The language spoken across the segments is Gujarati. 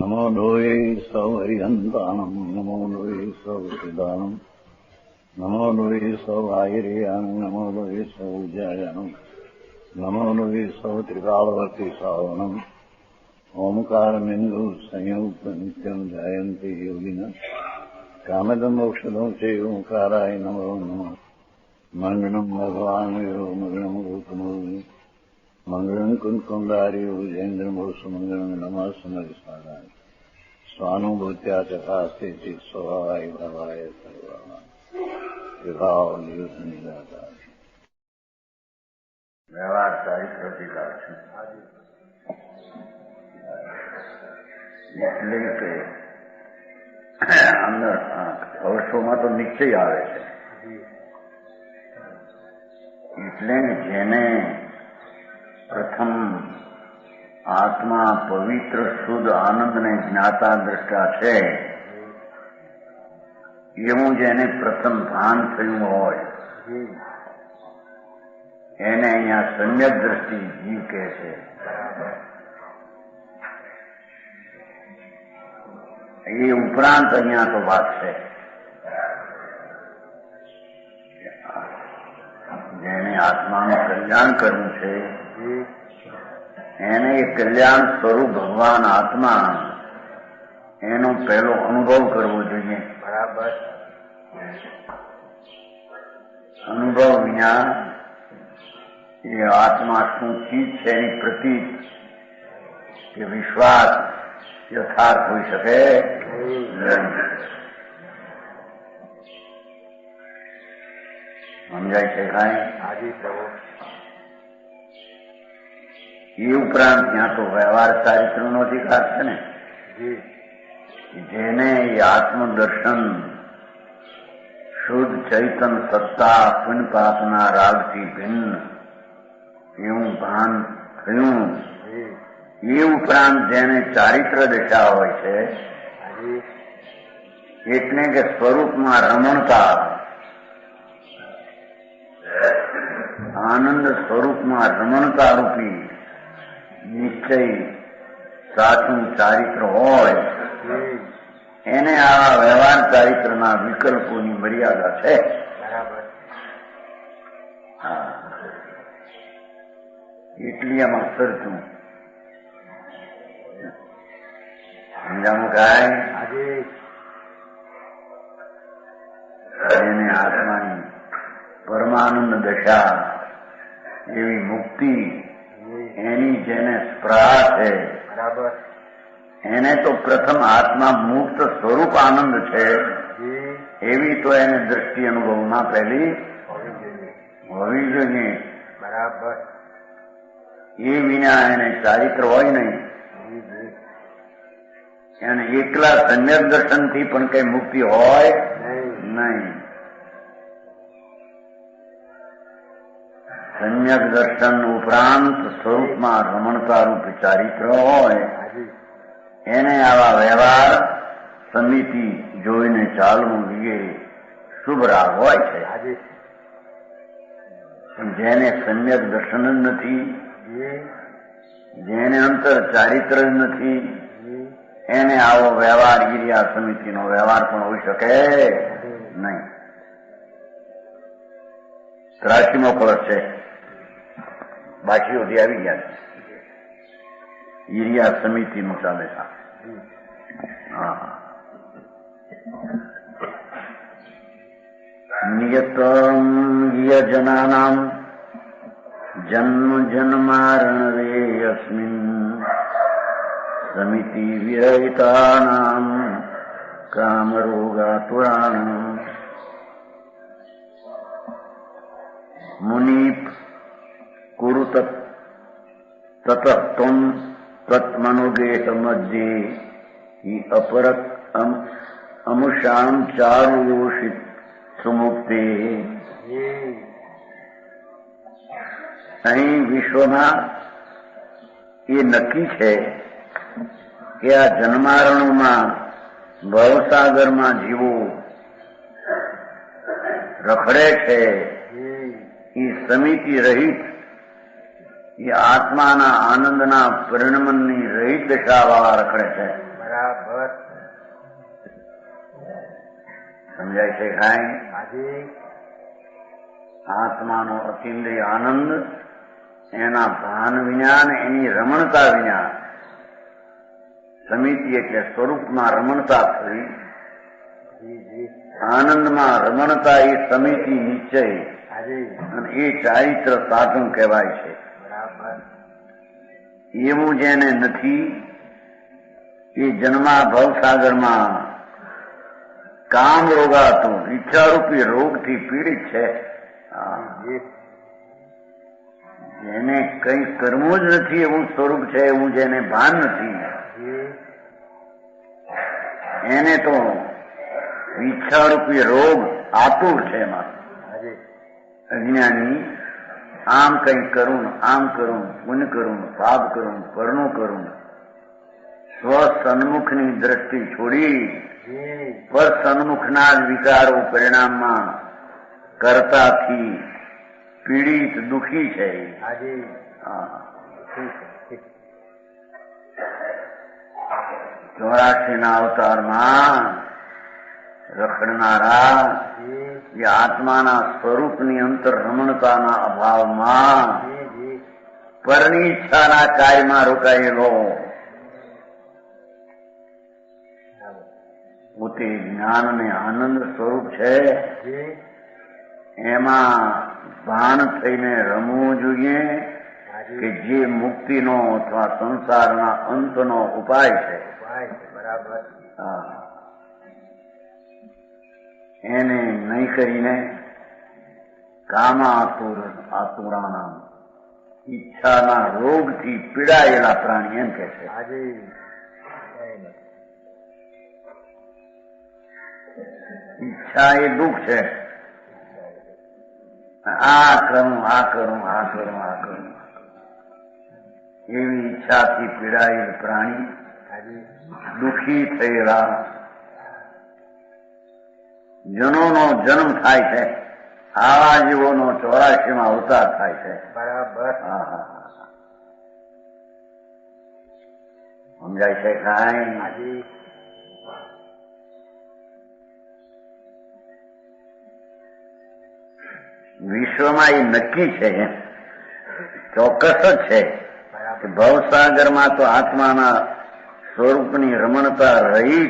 નમો લોહે સૌ હરિહંતાણમ નમો લોહે સૌ સિદાનમ નમો લોહે સૌ આયર્યાણમ નમો લોહે સૌ જયાણમ નમો લોહે સૌ ત્રિકાળવર્તી સાવણમ ઓમકારમિંદુ સંયુક્ત નિત્યમ જાયંતિ યોગિના કામદમ મોક્ષદમ છે ઓંકારાય નમો નમઃ મંગળમ ભગવાન વીરો મંગળમ ગૌતમો મંગળમ કુંકુંદાર્યો જૈન્દ્રમો સુમંગળમ નમઃ સમરિસાદાય સ્વાનુભૂત્યા ચકાસ્તે ચિત સ્વભાવાય ભાવાય સર્વા વિભાવ નિયુત નિરાકાર વ્યવહાર ચારિત્ર અધિકાર છે. એટલે કે અંદર વર્ષોમાં તો નિશ્ચય આવે છે. એટલે જેને પ્રથમ આત્મા પવિત્ર શુદ્ધ આનંદને જ્ઞાતા દ્રષ્ટા છે એવું જેને પ્રથમ ભાન થયું હોય એને અહીંયા સમ્યક દ્રષ્ટિ જીવ કહે છે. એ ઉપરાંત અહીંયા તો વાત છે જેને આત્માનું કલ્યાણ કરવું છે એને એ કલ્યાણ સ્વરૂપ ભગવાન આત્મા એનો પહેલો અનુભવ કરવો જોઈએ. બરાબર. અનુભવ વિના એ આત્મા શું ચીજ છે એની પ્રતીત કે વિશ્વાસ યથાર્થ હોઈ શકે નહીં. સમજાય છે કાંઈ? એ ઉપરાંત ત્યાં તો વ્યવહાર ચારિત્રનો અધિકાર છે ને, જેને એ આત્મદર્શન શુદ્ધ ચૈતન સત્તા પુણ્ય પાપના રાગથી ભિન્ન એવું ભાન થયું. એ ઉપરાંત જેને ચારિત્ર દશા હોય છે એટલે કે સ્વરૂપમાં રમણતા, આનંદ સ્વરૂપમાં રમણતા રૂપી નિશ્ચય સાચું ચારિત્ર હોય એને આવા વ્યવહાર ચારિત્રના વિકલ્પોની મર્યાદા છે. હા, એટલી આમાં સરતું સમજાણું કાંઈ? એને આત્માની પરમાનંદ દશા એવી મુક્તિ એની જેને સ્પૃહા છે એને તો પ્રથમ આત્મા મુક્ત સ્વરૂપ આનંદ છે એવી તો એને દ્રષ્ટિ અનુભવમાં પહેલી હોવી જોઈએ. બરાબર. એ વિના એને ચારિત્ર હોય નહીં. એને એકલા સમ્યક દર્શનથી પણ કઈ મુક્તિ હોય નહીં. સમ્યક દર્શન ઉપરાંત સ્વરૂપમાં રમણતા રૂપ ચારિત્ર હોય એને આવા વ્યવહાર સમિતિ જોઈને ચાલવું એ શુભ રાગ હોય છે. પણ જેને સમ્યક દર્શન જ નથી, જેને અંતર ચારિત્ર જ નથી, એને આવો વ્યવહાર ગિરિયા સમિતિનો વ્યવહાર પણ હોઈ શકે નહીં. 83મો કળશ છે. બાકી સુધી આવી ગયા છે. ઈરિયા સમિતિનું ચાલે છે. નિયતમ યજનાનામ જન્મ જન્મારણવે અસ્મિન સમિતિ વિરહિતાનામ કામરોગાતુરાણમ મુનિ કુરુ તતઃ ત્વમ તત્મનુગેહ મધ્યે હિ અપરક અમુષામ ચારુયોષિત સુમુક્તે. અહીં વિશ્વમાં એ નક્કી છે કે આ જન્મારણોમાં ભવસાગરમાં જીવો રખડે છે એ સમિતિ રહિત એ આત્માના આનંદના પરિણમનની રહિત દશાવાળા રખડે છે. બરાબર. સમજાય છે કાંઈ? હાજી. આત્માનો અતિન્દ્રિય આનંદ, એના ભાન વિના ને એની રમણતા વિના, સમિતિ એટલે સ્વરૂપમાં રમણતા થવી, આનંદમાં રમણતા એ સમિતિ નિશ્ચય, અને એ ચારિત્ર સાધન કહેવાય છે. એવું જેને નથી એ જન્મા ભવસાગરમાં કામ રોગાતું ઈચ્છારૂપી રોગથી પીડિત છે. જેને કઈ કરવું જ નથી એવું સ્વરૂપ છે, એવું જેને ભાન નથી, એને તો ઈચ્છારૂપી રોગ આતુર છે. એમાં અજ્ઞાની આમ કઈ કરું, આમ કરું, પુણ્ય કરું, પાપ કરું, પરનું કરું, સ્વ સન્મુખની દ્રષ્ટિ છોડી પર સન્મુખના જ વિચારો પરિણામમાં કરતાથી પીડિત દુઃખી છે. 84ના અવતારમાં રખડનારા એ આત્માના સ્વરૂપની અંતર રમણતાના અભાવમાં પરની ઈચ્છાના કાયમાં રોકાયેલો પોતે જ્ઞાન ને આનંદ સ્વરૂપ છે. એમાં ભાન થઈને રમવું જોઈએ કે જે મુક્તિનો અથવા સંસારના અંતનો ઉપાય છે. બરાબર. એને નહીં કરીને આતુરાના ઈચ્છાના રોગથી પીડાયેલા પ્રાણી એમ કે છે. ઈચ્છા એ દુઃખ છે. આ કરું, આ કરું, આ કરું, આ કરું, એવી ઈચ્છાથી પીડાયેલ પ્રાણી દુઃખી થયેલા જનોનો જન્મ થાય છે. આવા જીવોનો 84માં અવતાર થાય છે. બરાબર. સમજાય છે કાંઈ? વિશ્વમાં એ નક્કી છે, ચોક્કસ જ છે કે ભવસાગરમાં તો આત્માના સ્વરૂપની રમણતા રહી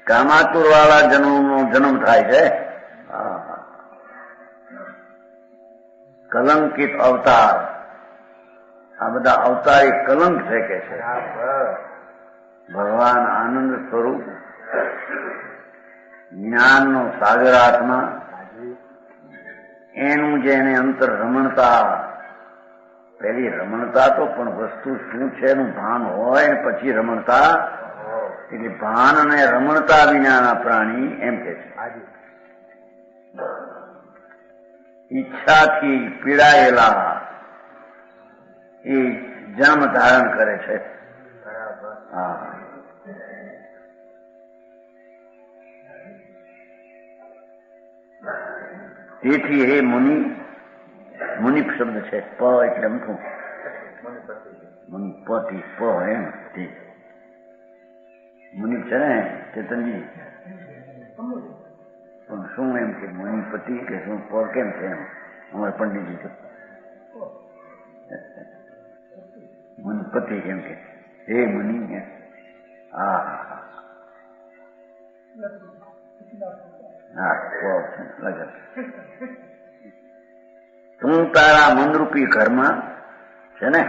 કામાતુર વાળા જન્મનો જન્મ થાય છે. કલંકિત અવતાર, આ બધા અવતાર એ કલંક છે કે છે. ભગવાન આનંદ સ્વરૂપ જ્ઞાનનો સાગર આત્મા, એનું જેને અંતર રમણતા, પેલી રમણતા તો પણ વસ્તુ શું છે એનું ભાન હોય પછી રમણતા, એટલે ભાન અને રમણતા વિનાના પ્રાણી એમ કે છે. ઈચ્છાથી પીડાયેલા એ જન્મ ધારણ કરે છે. તેથી હે મુનિ, મુનિ શબ્દ છે, પ એટલે અમથું મુનિપતિ, પ એમ મુનિ છે ને ચેતનજી, પણ શું એમ કે મુનિપતિ કે શું પ કેમ છે એમ અમારે પંડિતજી તો મુનિપતિ કેમ કે હે મુનિ. હા લગન તું તારા મનરૂપી ઘરમાં છે ને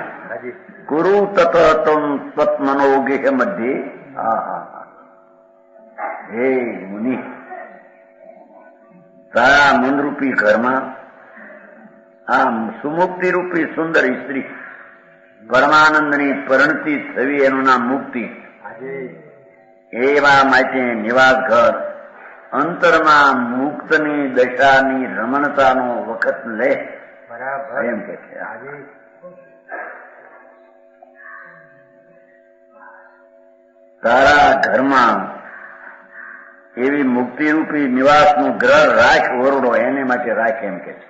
ગુરુ તત્મ મનોગેહ મધ્યે. હે મુનિ, તારા મનરૂપી ઘરમાં આમ સુમુક્તિ રૂપી સુંદર સ્ત્રી પરમાનંદની પરિણતિ થવી એનું નામ મુક્તિ. એવા માટે નિવાસ ઘર અંતરમાં મુક્તની દશાની રમણતાનો વખત લે. બરાબર એમ કે છે. તારા ઘરમાં એવી મુક્તિરૂપી નિવાસનું ગ્રહ રાખ, ઓરડો એને માટે રાખ એમ કે છે.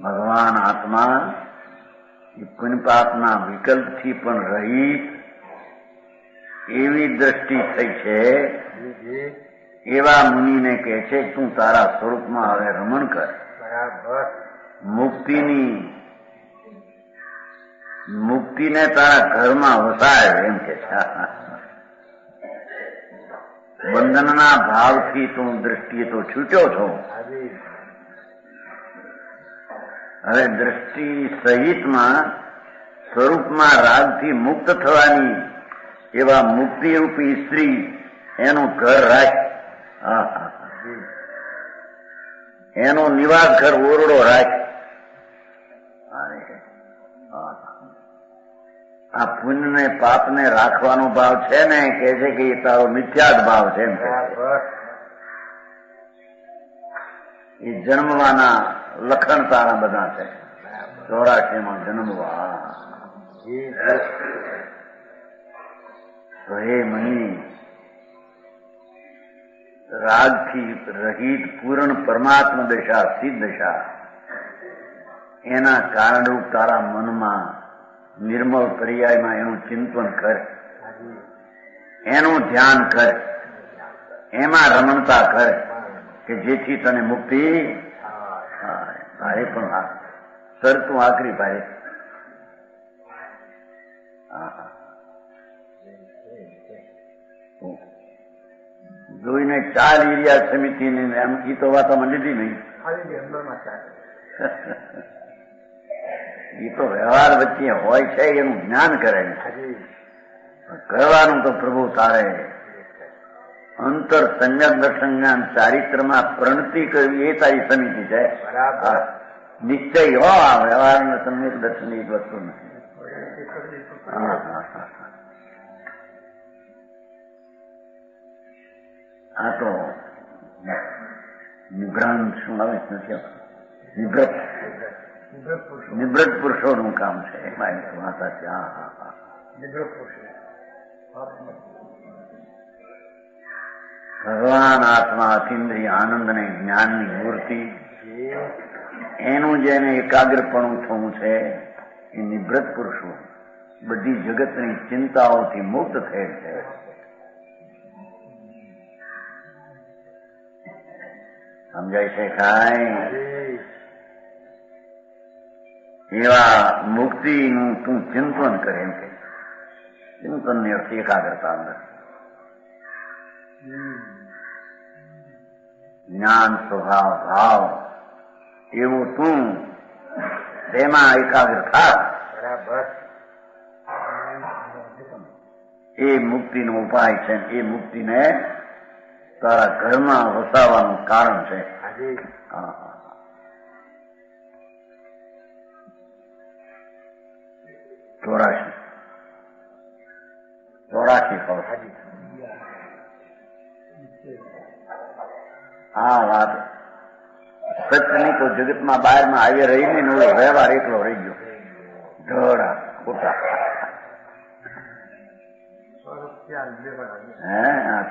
ભગવાન આત્મા પુણ્ય પાપના વિકલ્પથી પણ રહિત એવી દ્રષ્ટિ થઈ છે. એવા મુનિને કહે છે કે તું તારા સ્વરૂપમાં હવે રમણ કર. બરાબર. મુક્તિને તારા ઘરમાં વસાય એમ કે છે. બંધનના ભાવથી તું દ્રષ્ટિએ તો છૂટ્યો છો. હવે દ્રષ્ટિ સહિતમાં સ્વરૂપમાં રાગથી મુક્ત થવાની એવા મુક્તિરૂપી સ્ત્રી એનું ઘર રાખ. એનો નિવાસ ઘર ઓરડો રાખ. આ પુણ્ય ને પાપ ને રાખવાનો ભાવ છે ને કે છે કે એ તારો મિથ્યા જ ભાવ છે. એ જન્મવાના લખણ તારા બધા છે. 84 જન્મવા. તો હે મની, રાગથી રહિત પૂર્ણ પરમાત્મા દશા સિદ્ધ દશા એના કારણરૂપ તારા મનમાં નિર્મળ પર્યાયમાં એનું ચિંતન કર, એનું ધ્યાન કર, એમાં રમણતા કર કે જેથી તને મુક્તિ ભારે પણ શરતું આકરી ભારે. જોઈને 4 એરિયા સમિતિની એમ ઈ તો વાતોમાં લીધી નહીં. એ તો વ્યવહાર વચ્ચે હોય છે એનું જ્ઞાન કરે કરવાનું તો પ્રભુ તારે અંતર સંજ્ઞા દર્શન જ્ઞાન ચારિત્રમાં પ્રણતિ કરવી એ તારી સમિતિ છે. નિશ્ચય હો આ વ્યવહાર ને સમ્યક દર્શન એક વસ્તુ નથી. આ તો નિભ્રાંત શું આવે નથી, નિવૃત્ત પુરુષોનું કામ છે. એમાં વાતા છે. ભગવાન આત્મા અતિન્દ્રિય આનંદ અને જ્ઞાનની મૂર્તિ એનું જેને એકાગ્રપણું થવું છે એ નિવૃત્ત પુરુષો બધી જગતની ચિંતાઓથી મુક્ત થયેલ છે. સમજાય છે કાંઈ? એવા મુક્તિનું તું ચિંતન કરે એમ કે ચિંતનની અર્થ એકાગ્રતા અંદર જ્ઞાન સ્વભાવ ભાવ એવું તું તેમાં એકાગ્ર થા. બરાબર. એ મુક્તિનો ઉપાય છે. એ મુક્તિને તારા ઘરમાં વસાવવાનું કારણ છે. ચોરાશી કહો. આ વાત સચની તો જગતમાં બહારમાં આવી રહી ને વ્યવહાર એકલો રહી ગયો. ઢળા ખોટા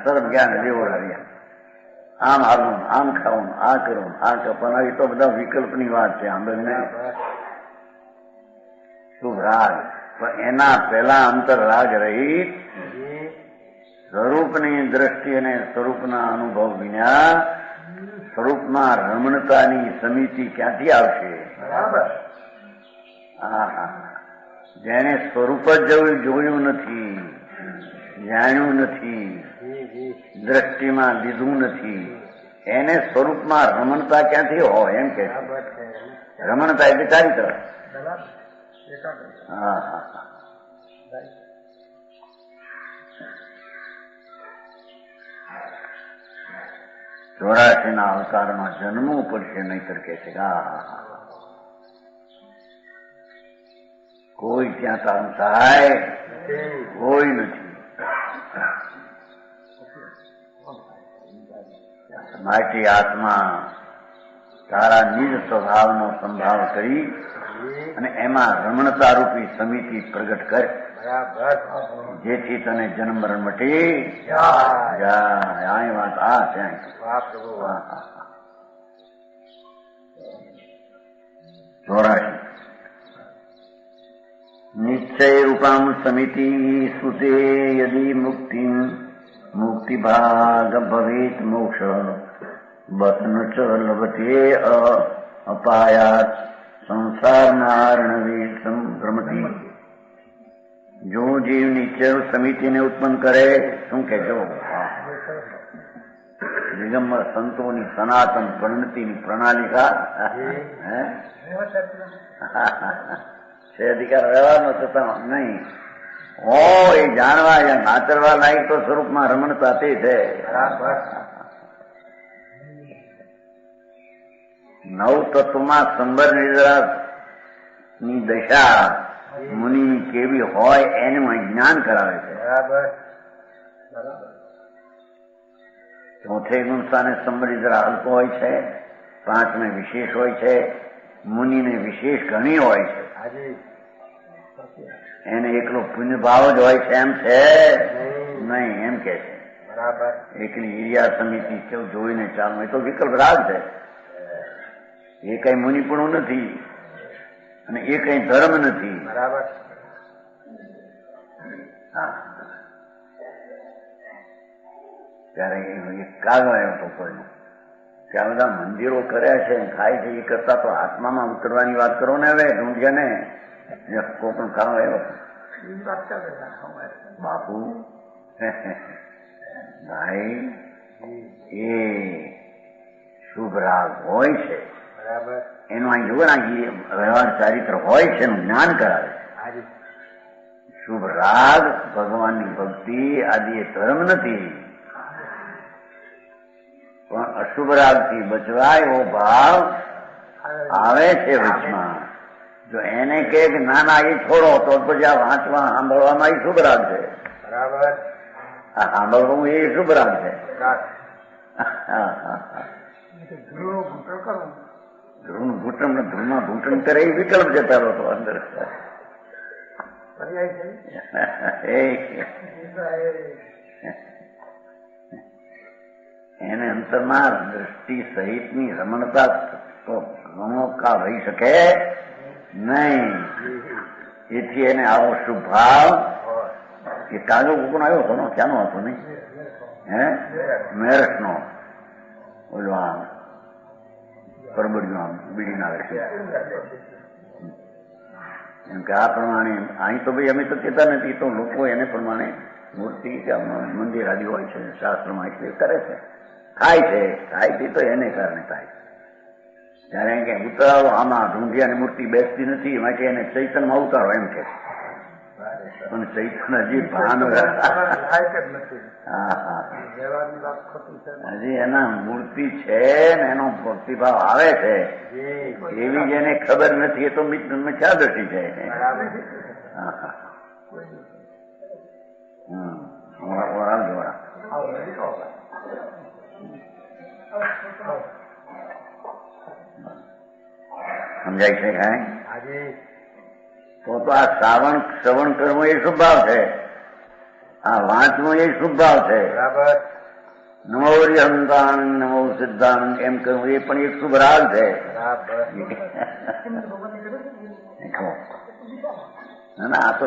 સરળ જ્ઞાન લેવડાવ્યા. આમ આવવું, આમ ખાવું, આ કરવું, આ પણ એ તો બધા વિકલ્પની વાત છે. આંબેને શુભ રાગ પણ એના પહેલા અંતર રાગ રહિત સ્વરૂપની દ્રષ્ટિ અને સ્વરૂપના અનુભવ વિના સ્વરૂપમાં રમણતાની સમિતિ ક્યાંથી આવશે? જેને સ્વરૂપ જ જોયું નથી, જાણ્યું નથી, દ્રષ્ટિમાં લીધું નથી, એને સ્વરૂપમાં રમણતા ક્યાંથી હોય એમ કે રમણતા એટલે ચારિત્ર. ચોરાશીના અવતારમાં જન્મવું પડશે, નહીતર કે છે કોઈ ત્યાં તારું સહાય કોઈ નથી. માટે આત્મા તારા નિજ સ્વભાવનો સંભાવ કરી અને એમાં રમણતા રૂપી સમિતિ પ્રગટ કર, જેથી તને જન્મ મરણ મટી જાય. વાત આ છે. નિશ્ચય રૂપામ સમિતિ સુતે યદિ મુક્તિભાગ ભવેત મોક્ષ બતન ચ લભતે અપાયાત સંસારનાર્ણવે સંભ્રમતી. જો જીવ નિશ્ચય સમિતિને ઉત્પન્ન કરે, શું કહેજો, દિગંબર સંતોની સનાતન પ્રણતિની પ્રણાલિકા છે. અધિકાર વ્યવહારનો છતાં નહીં હોય જાણવા યા નાચરવા લાયક તો સ્વરૂપમાં રમણતા તે છે. નવ તત્વમાં સંબર નિદ્રાની દશા મુનિની કેવી હોય એનું જ્ઞાન કરાવે છે. ચોથે ગુણસ્થાને સંબર નિદ્રા અલ્પ હોય છે, પાંચમે વિશેષ હોય છે, મુનિને વિશેષ ઘણી હોય છે. એને એકલો પુણ્યભાવ જ હોય છે એમ છે નહીં, એમ કે છે. એકલી ઈર્યા સમિતિ કેવું જોઈને ચાલવું એ તો વિકલ્પ રાગ છે. એ કઈ મુનિપણું નથી અને એ કઈ ધર્મ નથી. ત્યારે એક કાગળ આવ્યો હતો કોઈ કે આ બધા મંદિરો કર્યા છે ખાય છે, એ કરતા તો આત્મામાં ઉતરવાની વાત કરો ને. હવે ઢૂંઢ્યા ને કોઈ પણ કામ આવ્યો બાપુ ભાઈ એ શુભ રાગ હોય છે એનું અહીં જુઓ વ્યવહાર ચારિત્ર હોય છે એનું જ્ઞાન કરાવે. શુભ રાગ ભગવાનની ભક્તિ આદિ એ ધર્મ નથી, પણ અશુભ રાગથી બચવા એવો ભાવ આવે છે વચમાં. જો એને કે ના ના એ છોડો તો પછી આ વાંચવા સાંભળવામાં એ શુભ રાગ છે. આ સાંભળવું એ શુભ રાગ છે. ધ્રુવનું ઘૂંટણ ને ધ્રુવમાં ઘૂંટણ કરે એ વિકલ્પ છે પેલો તો અંદર. એને અંતરમાં દ્રષ્ટિ સહિતની રમણતા તો ગમોકા રહી શકે નહીં. એથી એને આવો શુભ ભાવ એ કાગળ કોકનો આવ્યો હતો ક્યાંનો હતો નહીં મેરઠ નો ઓલો આમ પરબડિયું આમ બીડી ના છે. એમ કે આ પ્રમાણે અહીં તો ભાઈ અમે તો કહેતા નથી, તો લોકો એને પ્રમાણે મૂર્તિ કે મંદિર આદિ હોય છે શાસ્ત્રમાં એટલે કરે છે, થાય છે. થાય છે તો એને કારણે થાય. જયારે કે ઉતારો આમાં ઢૂંઢિયાની મૂર્તિ બેસતી નથી માટે એને ચૈતનમાં ઉતારો એમ કે. પણ ચૈતન હજી ભાન હજી એના મૂર્તિ છે ને એનો ભક્તિભાવ આવે છે એવી જેને ખબર નથી એ તો મિથ્યા દ્રષ્ટિ છે. સમજાય છે કાંઈ? તો આ શ્રવણ કરવું એ શુભ ભાવ છે, આ વાંચવું એ શુભ ભાવ છે. નમો હરિહંતાન નમો સિદ્ધાનંદ એમ કરવું એ પણ એક શુભ રાગ છે. ના આ તો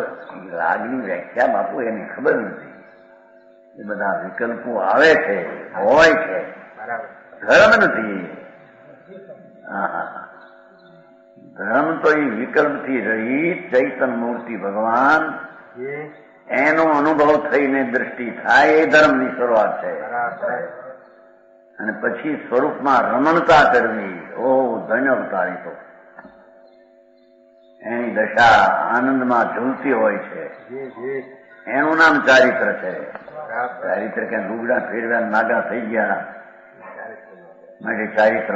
રાગની વ્યાખ્યા બાપુ એને ખબર નથી. એ બધા વિકલ્પો આવે છે, હોય છે, ધર્મ નથી. ધર્મ તો એ વિકલ્પથી રહિત ચૈતન મૂર્તિ ભગવાન એનો અનુભવ થઈને દ્રષ્ટિ થાય એ ધર્મની શરૂઆત છે. અને પછી સ્વરૂપમાં રમણતા કરવી, ઓ ધન્ય અવતારી તો એની દશા આનંદમાં ઝૂલતી હોય છે. એનું નામ ચારિત્ર છે. ચારિત્ર કે લુગડા ફેરવ્યા નાગા થઈ ગયા માટે ચારિત્ર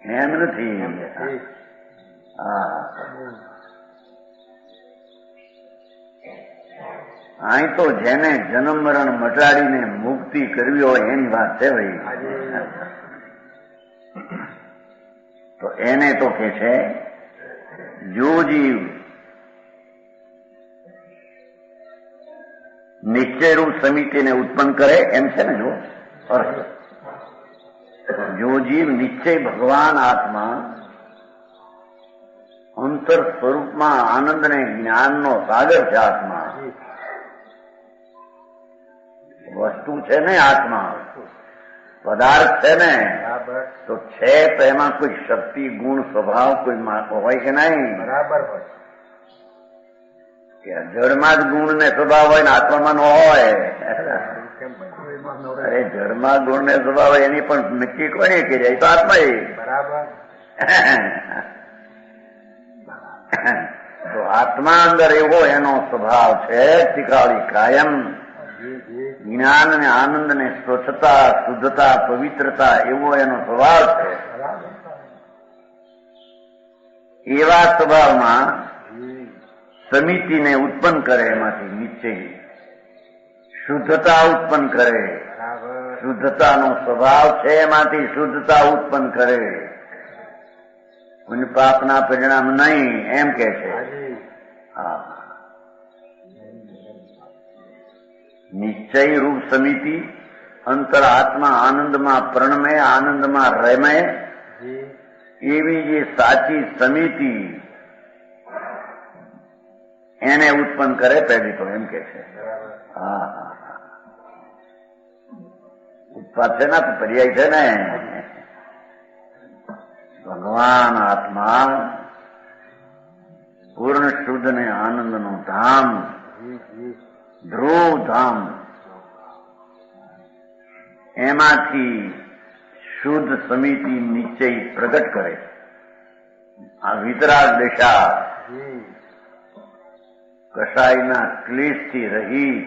એમ નથી. અહીં તો જેને જન્મ મરણ મટાડીને મુક્તિ કરવી હોય એની વાત છે ભાઈ. તો એને તો કે છે જો જીવ નિશ્ચયરૂપ સમિતિને ઉત્પન્ન કરે એમ છે ને. જો જીવ નિશ્ચય ભગવાન આત્મા અંતર સ્વરૂપમાં આનંદ ને જ્ઞાનનો સાગર છે આત્મા. વસ્તુ છે ને આત્મા, પદાર્થ છે ને, બરાબર તો છે તો એમાં કોઈ શક્તિ ગુણ સ્વભાવ કોઈ હોય કે નહીં? બરાબર હોય. જળમાં જ ગુણ ને સ્વભાવ હોય ને આત્મામાં ન હોય. કેમ એમાં ન રહે? અરે જળમાં ગુણ ને સ્વભાવ હોય એની પણ નક્કી કોને કે જાય? તો આત્મા એ. બરાબર. તો આત્મા અંદર એવો એનો સ્વભાવ છે શીખાડી કાયમ જી જી જ્ઞાન ને આનંદ ને સ્વચ્છતા શુદ્ધતા પવિત્રતા એવો એનો સ્વભાવ છે. બરાબર. એવા સ્વભાવમાં જી સમિતિને ઉત્પન્ન કરે, એમાંથી નિશ્ચય શુદ્ધતા ઉત્પન્ન કરે. બરાબર. શુદ્ધતાનો સ્વભાવ છે એમાંથી શુદ્ધતા ઉત્પન્ન કરે. કોઈ પાપના પરિણામ નહીં એમ કે છે. હાજી. હા, નિશ્ચય રૂપ સમિતિ અંતર આત્મા આનંદમાં પ્રણમે આનંદમાં રમે જી એવી જે સાચી સમિતિ એને ઉત્પન્ન કરે પહેલી તો એમ કે છે. બરાબર. હા હા, ઉત્પાદ છે ને, પર્યાય છે ને. ભગવાન આત્મા પૂર્ણ શુદ્ધ ને આનંદનું ધામ, જી જી ધ્રુવ ધામ, એમાંથી શુદ્ધ સમિતિ નિશ્ચય પ્રગટ કરે. આ વિતરાગ દશા જી કષાયના ક્લેશથી રહિત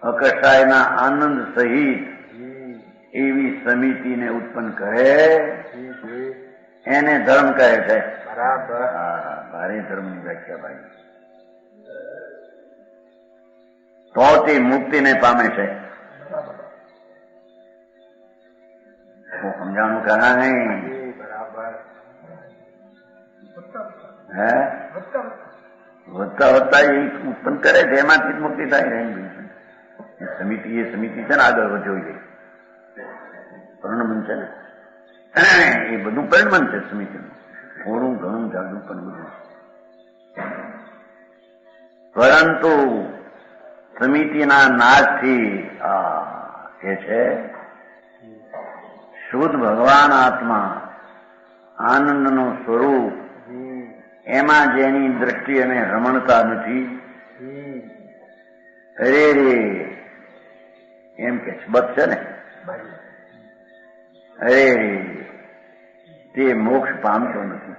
અકષાયના આનંદ સહિત જી એવી સમિતિને ઉત્પન્ન કરે, જી જી એને ધર્મ કહે છે. બરાબર. હા, ભારે ધર્મની વ્યાખ્યા ભાઈ. તો તે મુક્તિને પામે છે. હું સમજાણું કહા નહીં? જી બરાબર. હે વધતા વધતા એ ઉત્પન્ન કરે છે, એમાંથી જ મુક્તિ થાય ને. સમિતિ એ સમિતિ છે ને, આગળ વધ્યો ગઈ પરિણમન છે ને, એ બધું પરિણમન છે સમિતિનું. થોડું ઘણું જાડું પણ બધું. પરંતુ સમિતિના નાશથી કે છે શુદ્ધ ભગવાન આત્મા આનંદનું સ્વરૂપ, જી એમાં જેની દ્રષ્ટિ અને રમણતા નથી, જી અરે રે એમ કે છે, બસ છે ને, ભાઈ. અરે રે તે મોક્ષ પામતો નથી.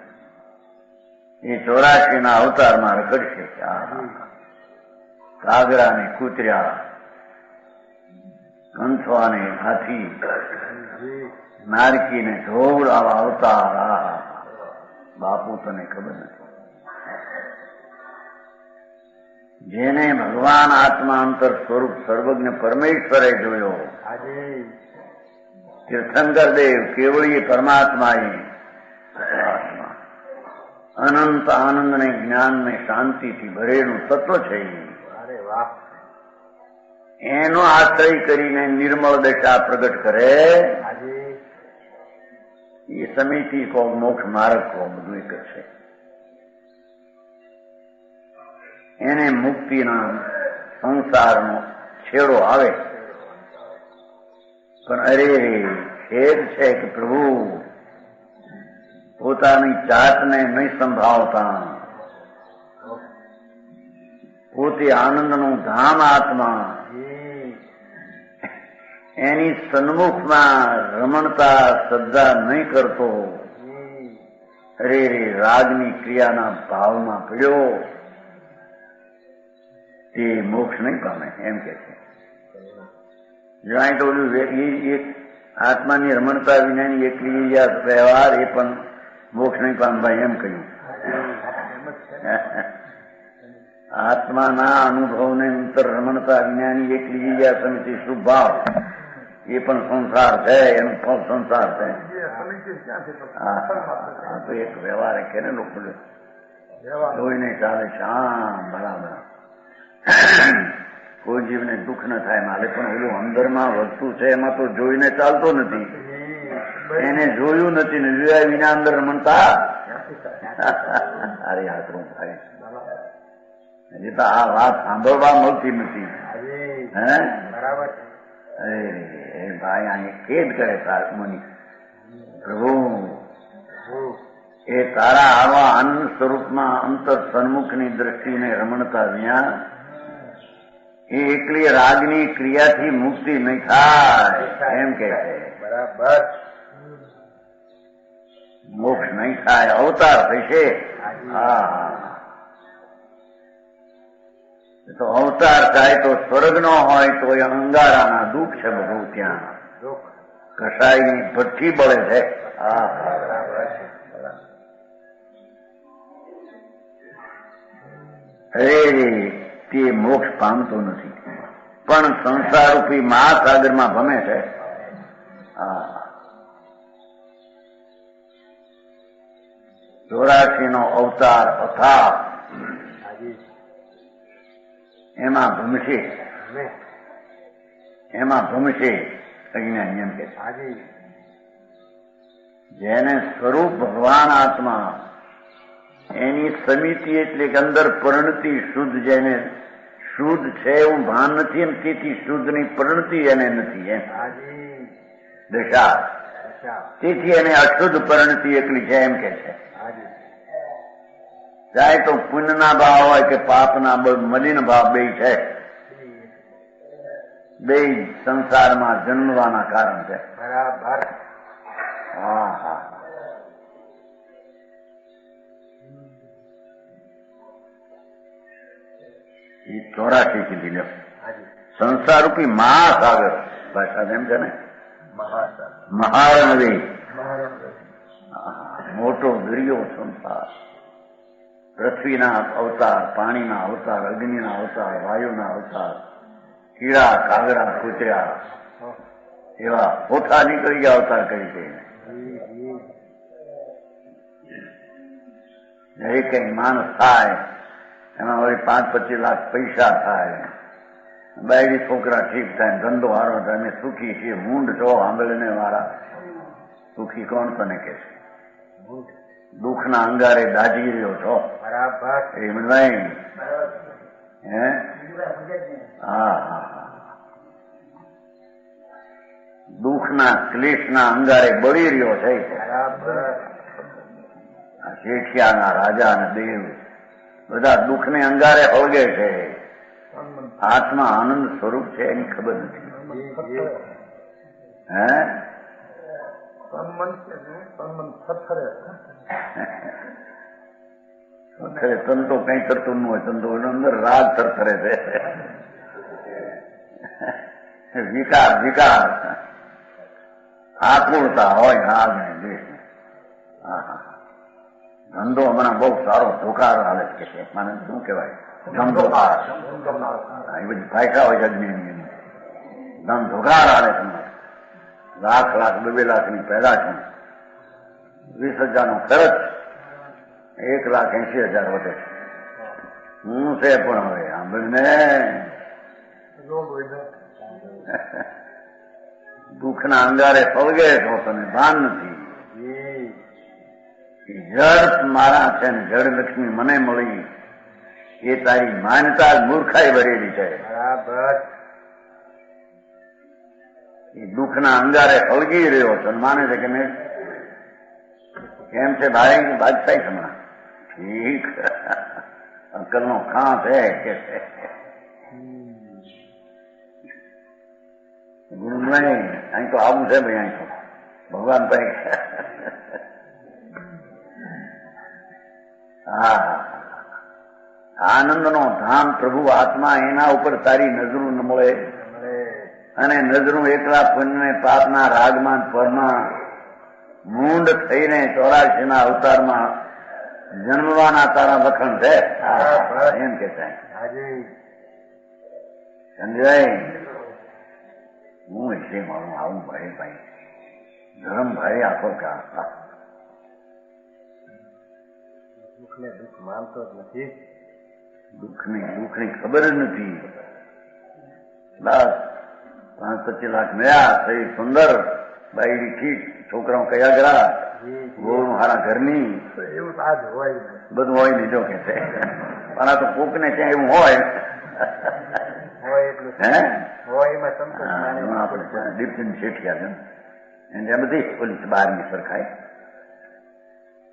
એ 84 ના અવતારમાં રખડશે. કાગડા ને કૂતર્યા, કંથવા ને હાથી, જી નારકી ને ઢોળ, આવા અવતાર. બાપુ તને ખબર નથી. જેને ભગવાન આત્મા અંતર સ્વરૂપ સર્વજ્ઞ પરમેશ્વરે જોયો, હાજી તીર્થંકર દેવ કેવળીય પરમાત્માએ આત્મા અનંત આનંદ ને જ્ઞાન ને શાંતિથી ભરેલું તત્વ છે. અરે વાહ. એનો આશ્રય કરીને નિર્મળ દશા પ્રગટ કરે. હાજી એ સમિતિ કો મોક્ષ માર્ગ કો બધું એક જ છે. એને મુક્તિના સંસારનો છેડો આવે, પણ અરે ખેદ છે કે પ્રભુ પોતાની જાતને નહીં સંભાળતા, પોતે આનંદનું ધામ આત્મા, જી એની સન્મુખમાં રમણતા શ્રદ્ધા નહીં કરતો, જી અરે રાગની ક્રિયાના ભાવમાં પડ્યો, તે મોક્ષ નહીં પામે એમ કે છે. જાણે તો ઓલું એક આત્માની રમણતા વિનાની એકલી વ્યવહાર એ પણ મોક્ષ નહીં પામભાઈ એમ કહ્યું. આત્માના અનુભવને અંતર રમણતા વિનાની એકલી સમિતિ શુભ ભાવ એ પણ સંસાર છે, એનું ફળ સંસાર છે. હા, તો એક વ્યવહાર કે ને લોકો જોઈને ચાલે છે. હા બરાબર. કોઈ જીવને દુઃખ ન થાય મારે, પણ ઓલું અંદરમાં વસ્તુ છે એમાં તો જોઈને ચાલતો નથી. એને જોયું નથી ને જોયા વિના અંદર રમણતા અરે હાથરું થાય હજી તો આ વાત સાંભળવા મળતી નથી. હે બરાબર. અરે ભાઈ અહીં ખેદ કરે આત્મની પ્રભુ એ તારા આવા આનંદ સ્વરૂપમાં અંતર સન્મુખની દ્રષ્ટિને રમણતા વિના એ એકલી રાગની ક્રિયાથી મુક્તિ નહીં થાય એમ કે છે. બરાબર. મોક્ષ નહીં થાય, અવતાર થશે. હા તો અવતાર થાય તો સ્વર્ગ નો હોય તો એ અંગારાના દુઃખ છે બધું ત્યાં. કસાઈની ભઠ્ઠી બળે છે. તે મોક્ષ પામતો નથી પણ સંસારરૂપી મહાસાગરમાં ભમે છે. ચોરાશી નો અવતાર અથા એમાં ભમશે અજ્ઞાની એમ કે છે. જેને સ્વરૂપ ભગવાન આત્મા એની સમિતિ એટલે કે અંદર પરિણતિ શુદ્ધ, જેને શુદ્ધ છે એવું ભાન નથી એમ તેથી શુદ્ધની પરિણતિ એને નથી એમ દશા, તેથી એને અશુદ્ધ પરિણતિ એકલી છે એમ કે છે. ચાહે તો પુણ્યના ભાવ હોય કે પાપના મલિન ભાવ બે છે, બે સંસારમાં જન્મવાના કારણ છે. બરાબર. હા હા એ 84 કીધી લ્યો. સંસારરૂપી મહાસાગર ભાષા એમ છે ને, મહાનદી મોટો દરિયો સંસાર. પૃથ્વીના અવતાર, પાણીના અવતાર, અગ્નિના અવતાર, વાયુના અવતાર, કીડા કાગડા કૂતરા એવા પોઠા નીકળી ગયા અવતાર કરી છે. એ કઈ માણસ થાય એમાં વળી 5-25 લાખ પૈસા થાય, બાયડી છોકરા ઠીક થાય, ધંધો હારો થાય, અમે સુખી છીએ. મૂંડ છો આંબળને વાળા, સુખી કોણ તને કે છે? દુઃખના અંગારે દાજી રહ્યો છો. બરાબર. એમ નહીં. હે હા હા દુઃખના ક્લેશના અંગારે બળી રહ્યો છે. શેઠિયાના રાજા અને દેવ બધા દુઃખને અંગારે હળગે છે. આત્મા આનંદ સ્વરૂપ છે એની ખબર નથી. હે થરથરે તન તો કઈ કરતું ન હોય, તન તો અંદર રાગ થરથરે છે. વિકાર આકુળતા હોય રાગ ને દેશ. ધંધો હમણાં બહુ સારો ધોકાર હાલે છે. મને શું કહેવાય? ધમધોકાર. એ બધી ભાષા હોય અગ્નિની. ધમધોકાર હાલે તમારે. લાખ 2 લાખની પહેલા છે, 20,000 નો ખર્ચ, 1,80,000 વધે. હું છે પણ હવે સાંભળને દુઃખના અંગારે ફળગે છો, તને ભાન નથી. જળ મારા છે ને જળ લક્ષ્મી મને મળી એ તારી માન્યતા મૂર્ખાઈ ભરેલી છે. બરાબર. એ દુઃખના અંગારે ફળગી રહ્યો છે, માને છે કે મેં કેમ છે ભાઈ બાદશાહી હમણાં ઠીક અંકલનો ખાં છે કે ગુરુ નહીં, અહીં તો આવું છે ભાઈ, અહીં તો ભગવાન ભાઈ. હા આનંદનો ધામ પ્રભુ આત્મા, એના ઉપર તારી નજરું ન મળે અને નજરું એકલા પુણ્ય પાપના રાગમાં પરમાં મૂંડ થઈને 84 ના અવતારમાં જન્મવાના તારા લખણ છે એમ કે સમજાય. હું એટલે મારું આવું ભાઈ ભાઈ ધર્મ ભાઈ આખો કા દુઃખને દુઃખ માનતો જ નથી. દુઃખની ખબર જ નથી. બસ 5-25 લાખ મળ્યા, સહી સુંદર બાયડી ઠીક, છોકરાઓ કયા ગરા, ગોળું હારા ઘરની, એવું તો આજ હોય ને. બધું હોય ને જો કે છે. પણ આ તો કોક ને ત્યાં એવું હોય હોય એટલું હે હોય એમાં સંતોષ માને. આપણે દીપચંદ શેઠિયા છે એને આ બધી પોલીસ બહારની સરખાય.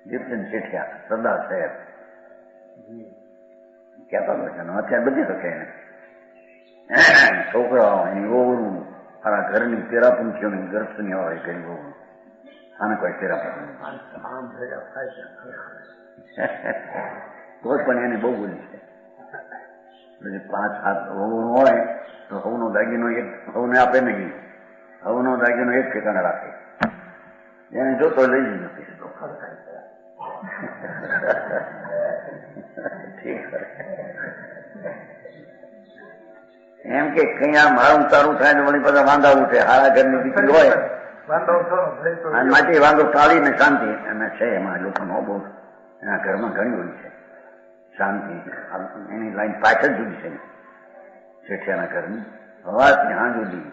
દીપચંદ શેઠિયા સરદાર સાહેબ કહેતા હોય છે અત્યારે બધી શકે એને છોકરાઓ એની ઓવરું સારા ઘરની તેરાપંખીઓની ગર્ભની હોય કઈ ઓવરું આને કોઈ તેરાપંખી આમ ભેગા થાય છે. તો પણ એને બહુ બોલી છે. પછી 5-7 હવનું હોય તો હવનો દાગીનો એક હવને આપે નહીં, હવનો દાગીનો એક ઠેકાણે રાખે. એને જોતો લઈ જ નથી. એમ કે કયા મારું તારું થાય ને વળી પાછા વાંધા ઉઠે. હારા ઘરની દીકરી હોય અને માટે વાંધો ટાળીને શાંતિ અને છે એમાં લોકોનો બહુ એના ઘરમાં ઘણી હોય છે શાંતિ. એની લાઈન પાછળ જુદી છે શેઠિયાના ઘરની. હવાથી હા જુદી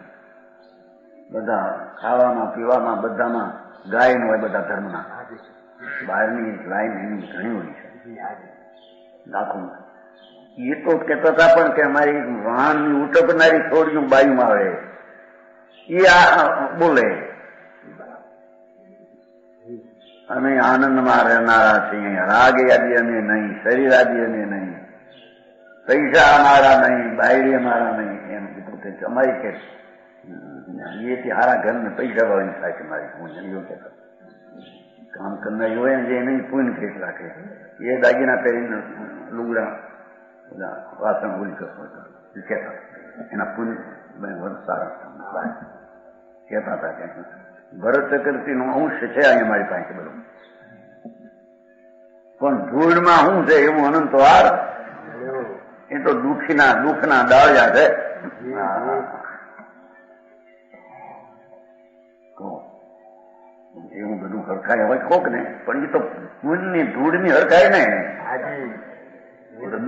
બધા ખાવામાં પીવામાં બધામાં ગાય હોય બધા ધર્મના. બહારની લાઈન એની ઘણી હોય છે લાખોમાં. એ તો કહેતા હતા પણ કે અમારી વાહનની ઉટકનારી થોડીનું બાયુમાં આવે એ આ બોલે. અમે આનંદમાં રહેનારા છીએ, રાગ આદિ અમે નહીં, શરીર આદિ અમે નહીં, પૈસા અમારા નહીં, બાયડી અમારા નહીં. એમ કીધું અમારી કે એથી હારા ઘરને પૈસા વાળી થાય છે મારી. હું એવું કહેતો કામ કરનારી હોય ને જે નહીં પૂન ખેત રાખે એ દાગીના પહેરીને લુગડા બધા વાસણ ઓલી કહેતા એના પૂન સારા કહેતા હતા કે ભરત ચક્રવર્તી નો અંશ છે અહીંયા મારી પાસે બધું. પણ ધૂળમાં શું છે એવું અનંતવાર એ તો દુઃખના દાળિયા છે. એવું બધું હરખાય હોય કોક ને, પણ એ તો પૂનની ધૂળની હરખાય ને,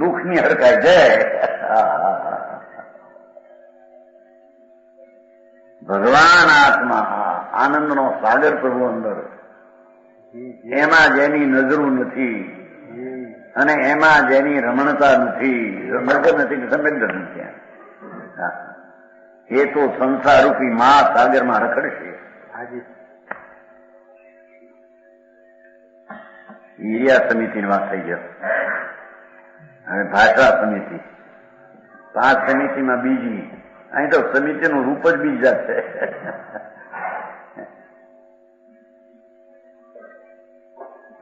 દુઃખની હરખાય છે. ભગવાન આત્મા આનંદનો સાગર પ્રભુ અંદર, એમાં જેની નજરું નથી અને એમાં જેની રમણતા નથી, નજર નથી, સંવેદન નથી, એ તો સંસારરૂપી મા સાગરમાં રખડશે. ઈરિયા સમિતિની વાત થઈ ગયો. હવે ભાષા સમિતિ, 5 સમિતિમાં બીજી. અહીં તો સમિતિનું રૂપ જ બીજા છે.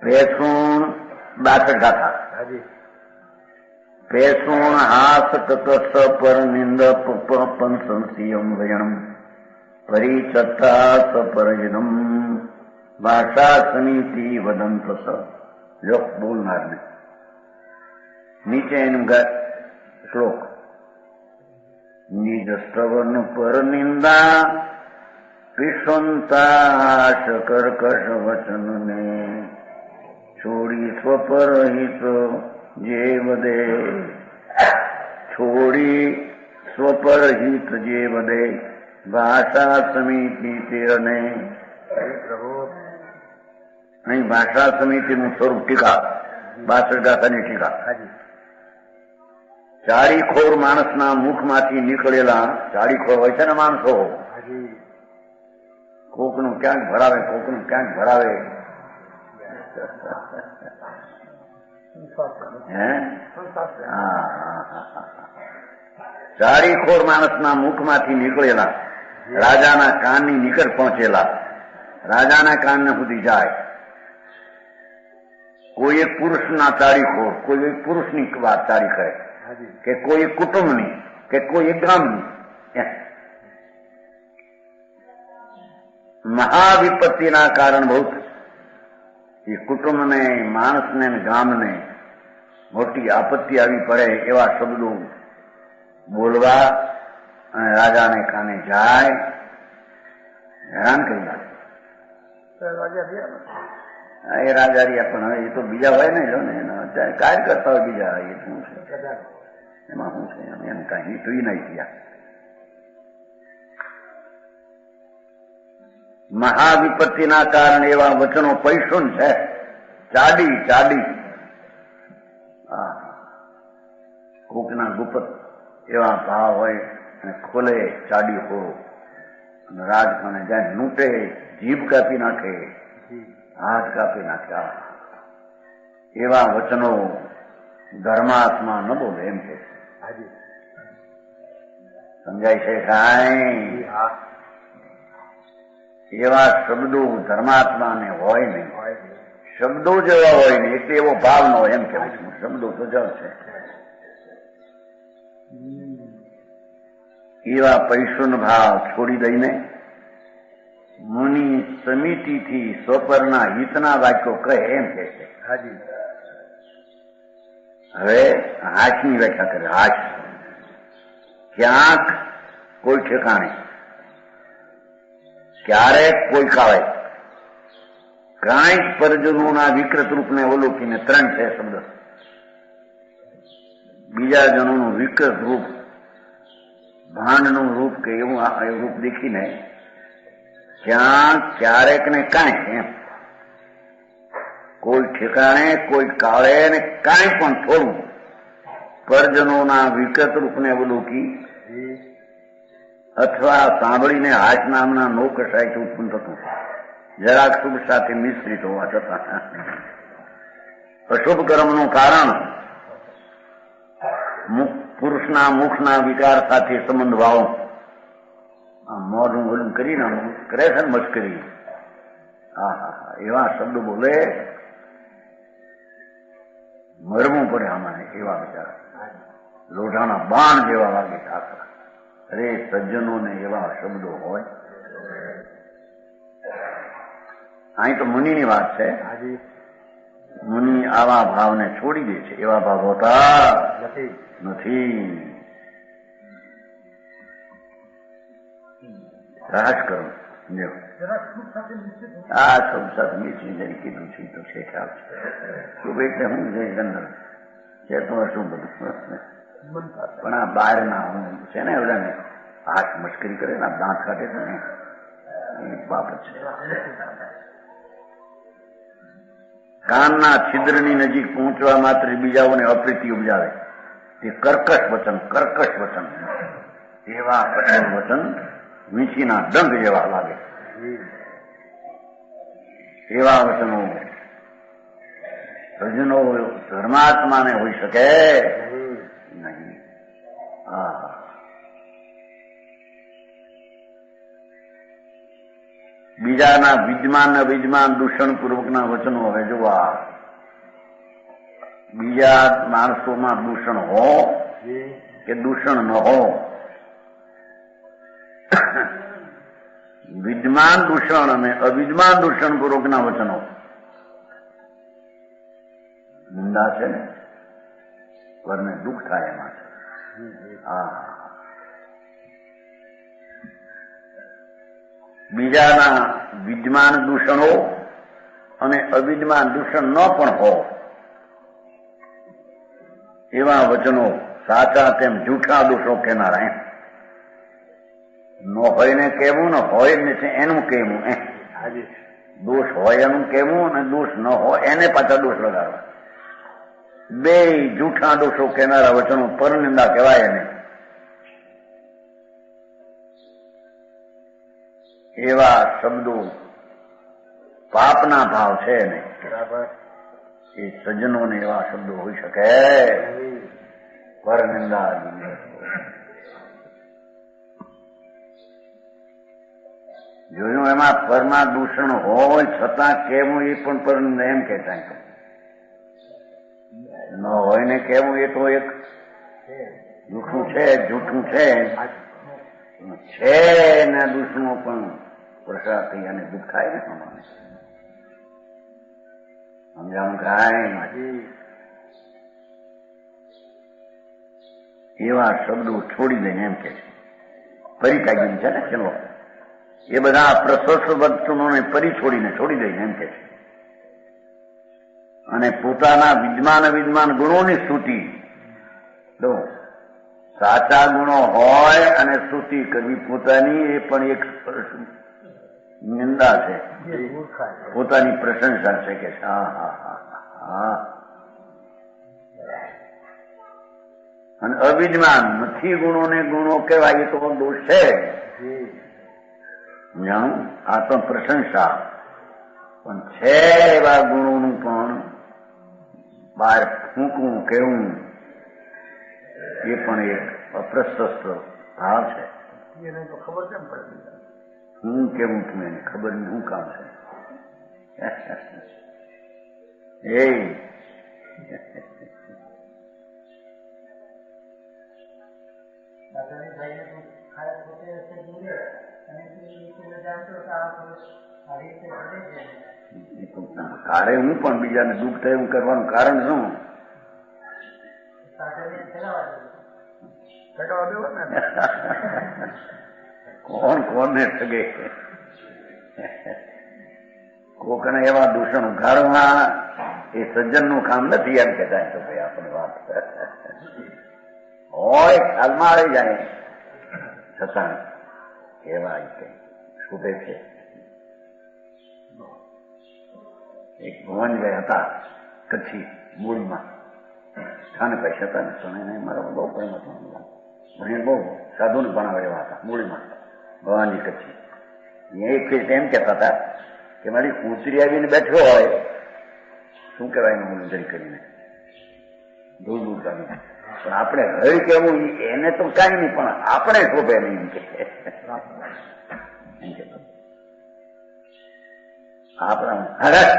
ભેસુણ 62 ગાથા. ભેસુણ હાસ કકસ પર નિંદ પંસંસિયમ વયણમ પરિચત્તા સપરજનમ ભાષા સમિતિ વદંત સ. જો બોલનાર ને નીચે એનું શ્લોક. નિજ શ્રવણ પર નિંદા વિષંતા કર્કશ વચન ને છોડી સ્વપર હિત જે વધે, છોડી સ્વપર હિત જે વધે ભાષા સમિતિ તેરને. અહીં ભાષા સમિતિનું સ્વરૂપ ટીકા, 62 ગાથાની ટીકા. ચાડીખોર માણસના મુખમાંથી નીકળેલા, ચાડીખોર હોય છે ને માણસો, કોકનું ક્યાંક ભરાવે, કોકનું ક્યાંક ભરાવે. ચાડીખોર માણસના મુખમાંથી નીકળેલા, રાજાના કાનની નિકટ પહોંચેલા, રાજાના કાન સુધી જાય. કોઈ એક પુરુષના ચાડીખોર, કોઈ એક પુરુષની વાત ચાડી કરે, કે કોઈ કુટુંબની, કે કોઈ એક ગામની. મહાવિપત્તિના કારણભૂત એ કુટુંબને, માણસને, ગામને મોટી આપત્તિ આવી પડે એવા શબ્દો બોલવા અને રાજાને કાને જાય, હેરાન કરી નાખે. એ રાજારિયા પણ હવે એ તો બીજા હોય ને, જો ને અત્યારે કાર્ય કરતા હોય બીજા, એ શું છે એમાં શું છે, એમ કઈ જોઈ નહીં થયા. મહાવિપત્તિના કારણે એવા વચનો પૈસું છે. ચાડી ચાડી કોકના ગુપત એવા ભાવ હોય અને ખોલે ચાડી હો અને રાજકારણે જાય લૂંટે, જીભ કાપી નાખે, હાથ કાપી નાખ્યા. એવા વચનો ધર્માત્મા ન બોલે એમ કે સમજાય છે કાંઈ? એવા શબ્દો ધર્માત્માને હોય નહીં. શબ્દો જેવા હોય ને એટલે એવો ભાવ ન હોય એમ કહેવાય છે. શબ્દો તો જળ છે. એવા પૈસુન ભાવ છોડી દઈને મુનિ સમિતિથી સ્વપરના હિતના વાક્યો કહે એમ કે છે. હવે હાથની વ્યાખ્યા કરે. હાથ ક્યાંક કોઈ ઠેકાણે, ક્યારેક કોઈ કાળે, કાંઈક પરજનોના વિકૃત રૂપને અવલોકીને. ત્રણ છે શબ્દ. બીજા જનોનું વિકૃત રૂપ, ભાંડનું રૂપ કે એવું રૂપ દેખીને ક્યાંક, ક્યારેક ને કાંઈક એમ કોઈ ઠેકાણે, કોઈ કાળે ને કાંઈ પણ થોડું પરજનોના વિકૃત રૂપને અવલોકી અથવા સાંભળીને હાથ નામના નો કસાય ઉત્પન્ન થતું, જરાક શુભ સાથે મિશ્રિત હોવા છતાં અશુભ કર્મનું કારણ પુરુષના મુખના વિકાર સાથે સંબંધ ભાવ. મોઢું ઓલું કરીને કરે છે ને મસ્કરી. એવા શબ્દો બોલે, મરવું પડે આમાં. એવા બિચારા લોઢાના બાણ જેવા વાગે ઠાકરા. અરે સજ્જનોને એવા શબ્દો હોય. અહીં તો મુનિની વાત છે. મુનિ આવા ભાવને છોડી દે છે. એવા ભાવ હોતા નથી. રાસ કરો આ શુભ સાથે મિશ્રી જરી કીધું છે તો છે ખ્યાલ છે. શુભ એટલે હું છે ગંદર છે તો શું બધું પણ આ બહારના હું છે ને એવડાને હાથ મશ્કરી કરે ને દાંત કાઢે છે ને એ બાબત છે. કાનના છિદ્રની નજીક પહોંચવા માત્ર બીજાઓને અપ્રીતિ ઉપજાવે તે કર્કશ વચન. કર્કશ વચન એવા કઠોર વચન વીંછીના દંડ જેવા લાગે. એવા વચનો સજ્જનો ધર્માત્માને હોઈ શકે નહીં. બીજાના વિદ્યમાન અવિદ્યમાન દૂષણપૂર્વકના વચનો હવે જોવા. બીજા માણસોમાં દૂષણ હો કે દૂષણ ન હો, વિદ્યમાન દૂષણ અને અવિદ્યમાન દૂષણપૂર્વકના વચનો નિંદા છે ને, પરને દુઃખ થાય એમાં. બીજાના વિદ્યમાન દૂષણો અને અવિદ્યમાન દૂષણ ન પણ હો એવા વચનો સાચા તેમ જૂઠા દોષો કહેનારા. ન હોય ને કહેવું, ને હોય ને એનું કહેવું. દોષ હોય એનું કહેવું અને દોષ ન હોય એને પાછા દોષ લગાડવા. બે જૂઠા દોષો કહેનારા વચનો પરનિંદા કહેવાય એને. એવા શબ્દો પાપના ભાવ છે ને એ સજ્જનોને એવા શબ્દો હોઈ શકે પરનિંદા. જોયું એમાં પરમાં દૂષણ હોય છતાં કેવું એ પણ પરનિંદા એમ કહેતા. ન હોય ને કેવું એ તો એક દુઃખું છે, જૂઠું છે ને દુશ્મનો પણ પ્રસાદ થઈ અને દુઃખ થાય ને તમારે સમજાવું કાંઈ. એવા શબ્દો છોડી દઈને એમ કે છે પરિત્યાગી છે ને ચલો એ બધા પ્રશસ્ત વચનોને પરી છોડી દઈને એમ કે છે. અને પોતાના વિદ્યમાન અવિદ્યમાન ગુણોની સ્તુતિ. સાચા ગુણો હોય અને સ્તુતિ કરવી પોતાની એ પણ એક નિંદા છે, એ મૂર્ખા છે. પોતાની પ્રશંસા છે કે હા હા હા હા. અને અવિજ્ઞાન નથી, ગુણોને ગુણો કહેવાય, એ તો દોષ છે. જાણું આત્મ પ્રશંસા પણ છે, એવા ગુણોનું પણ બહાર ફૂંકવું કહેવું એ પણ એક અપ્રશસ્ત ભાવ છે. એને તો ખબર કેમ પડે? હું કેવું છું એને ખબર નહીં શું કામ છે. એ કાળે હું પણ બીજાને દુઃખ થાય એવું કરવાનું કારણ શું? ઘટાવા દેવો ને. કોણ કોને સગે? કોકને એવા દૂષણ ઉઘાડવા એ સજ્જનનું કામ નથી એમ કહેતા. તો ભાઈ આપણે વાત હોય ખ્યાલમાં આવી જાય છતાં એવા શોધે છે. એક ભુવનભાઈ હતા કચ્છી મૂળમાં, સ્થાનભાઈ હતા ને સમય મારો બહુ પ્રેમ હતો. મને બહુ સાધુને ભણાવે એવા હતા મૂળમાં, ભવાની કચ્છી. એક ફીટ એમ કહેતા હતા કે મારી કૂતરી આવીને બેઠો હોય, શું કહેવાય એનું મુંજરી કરીને દૂર દૂર કાઢીને, પણ આપણે હરી કેવું એને તો કાંઈ નહીં, પણ આપણે શોભે નહીં એમ કે આપણા હરસ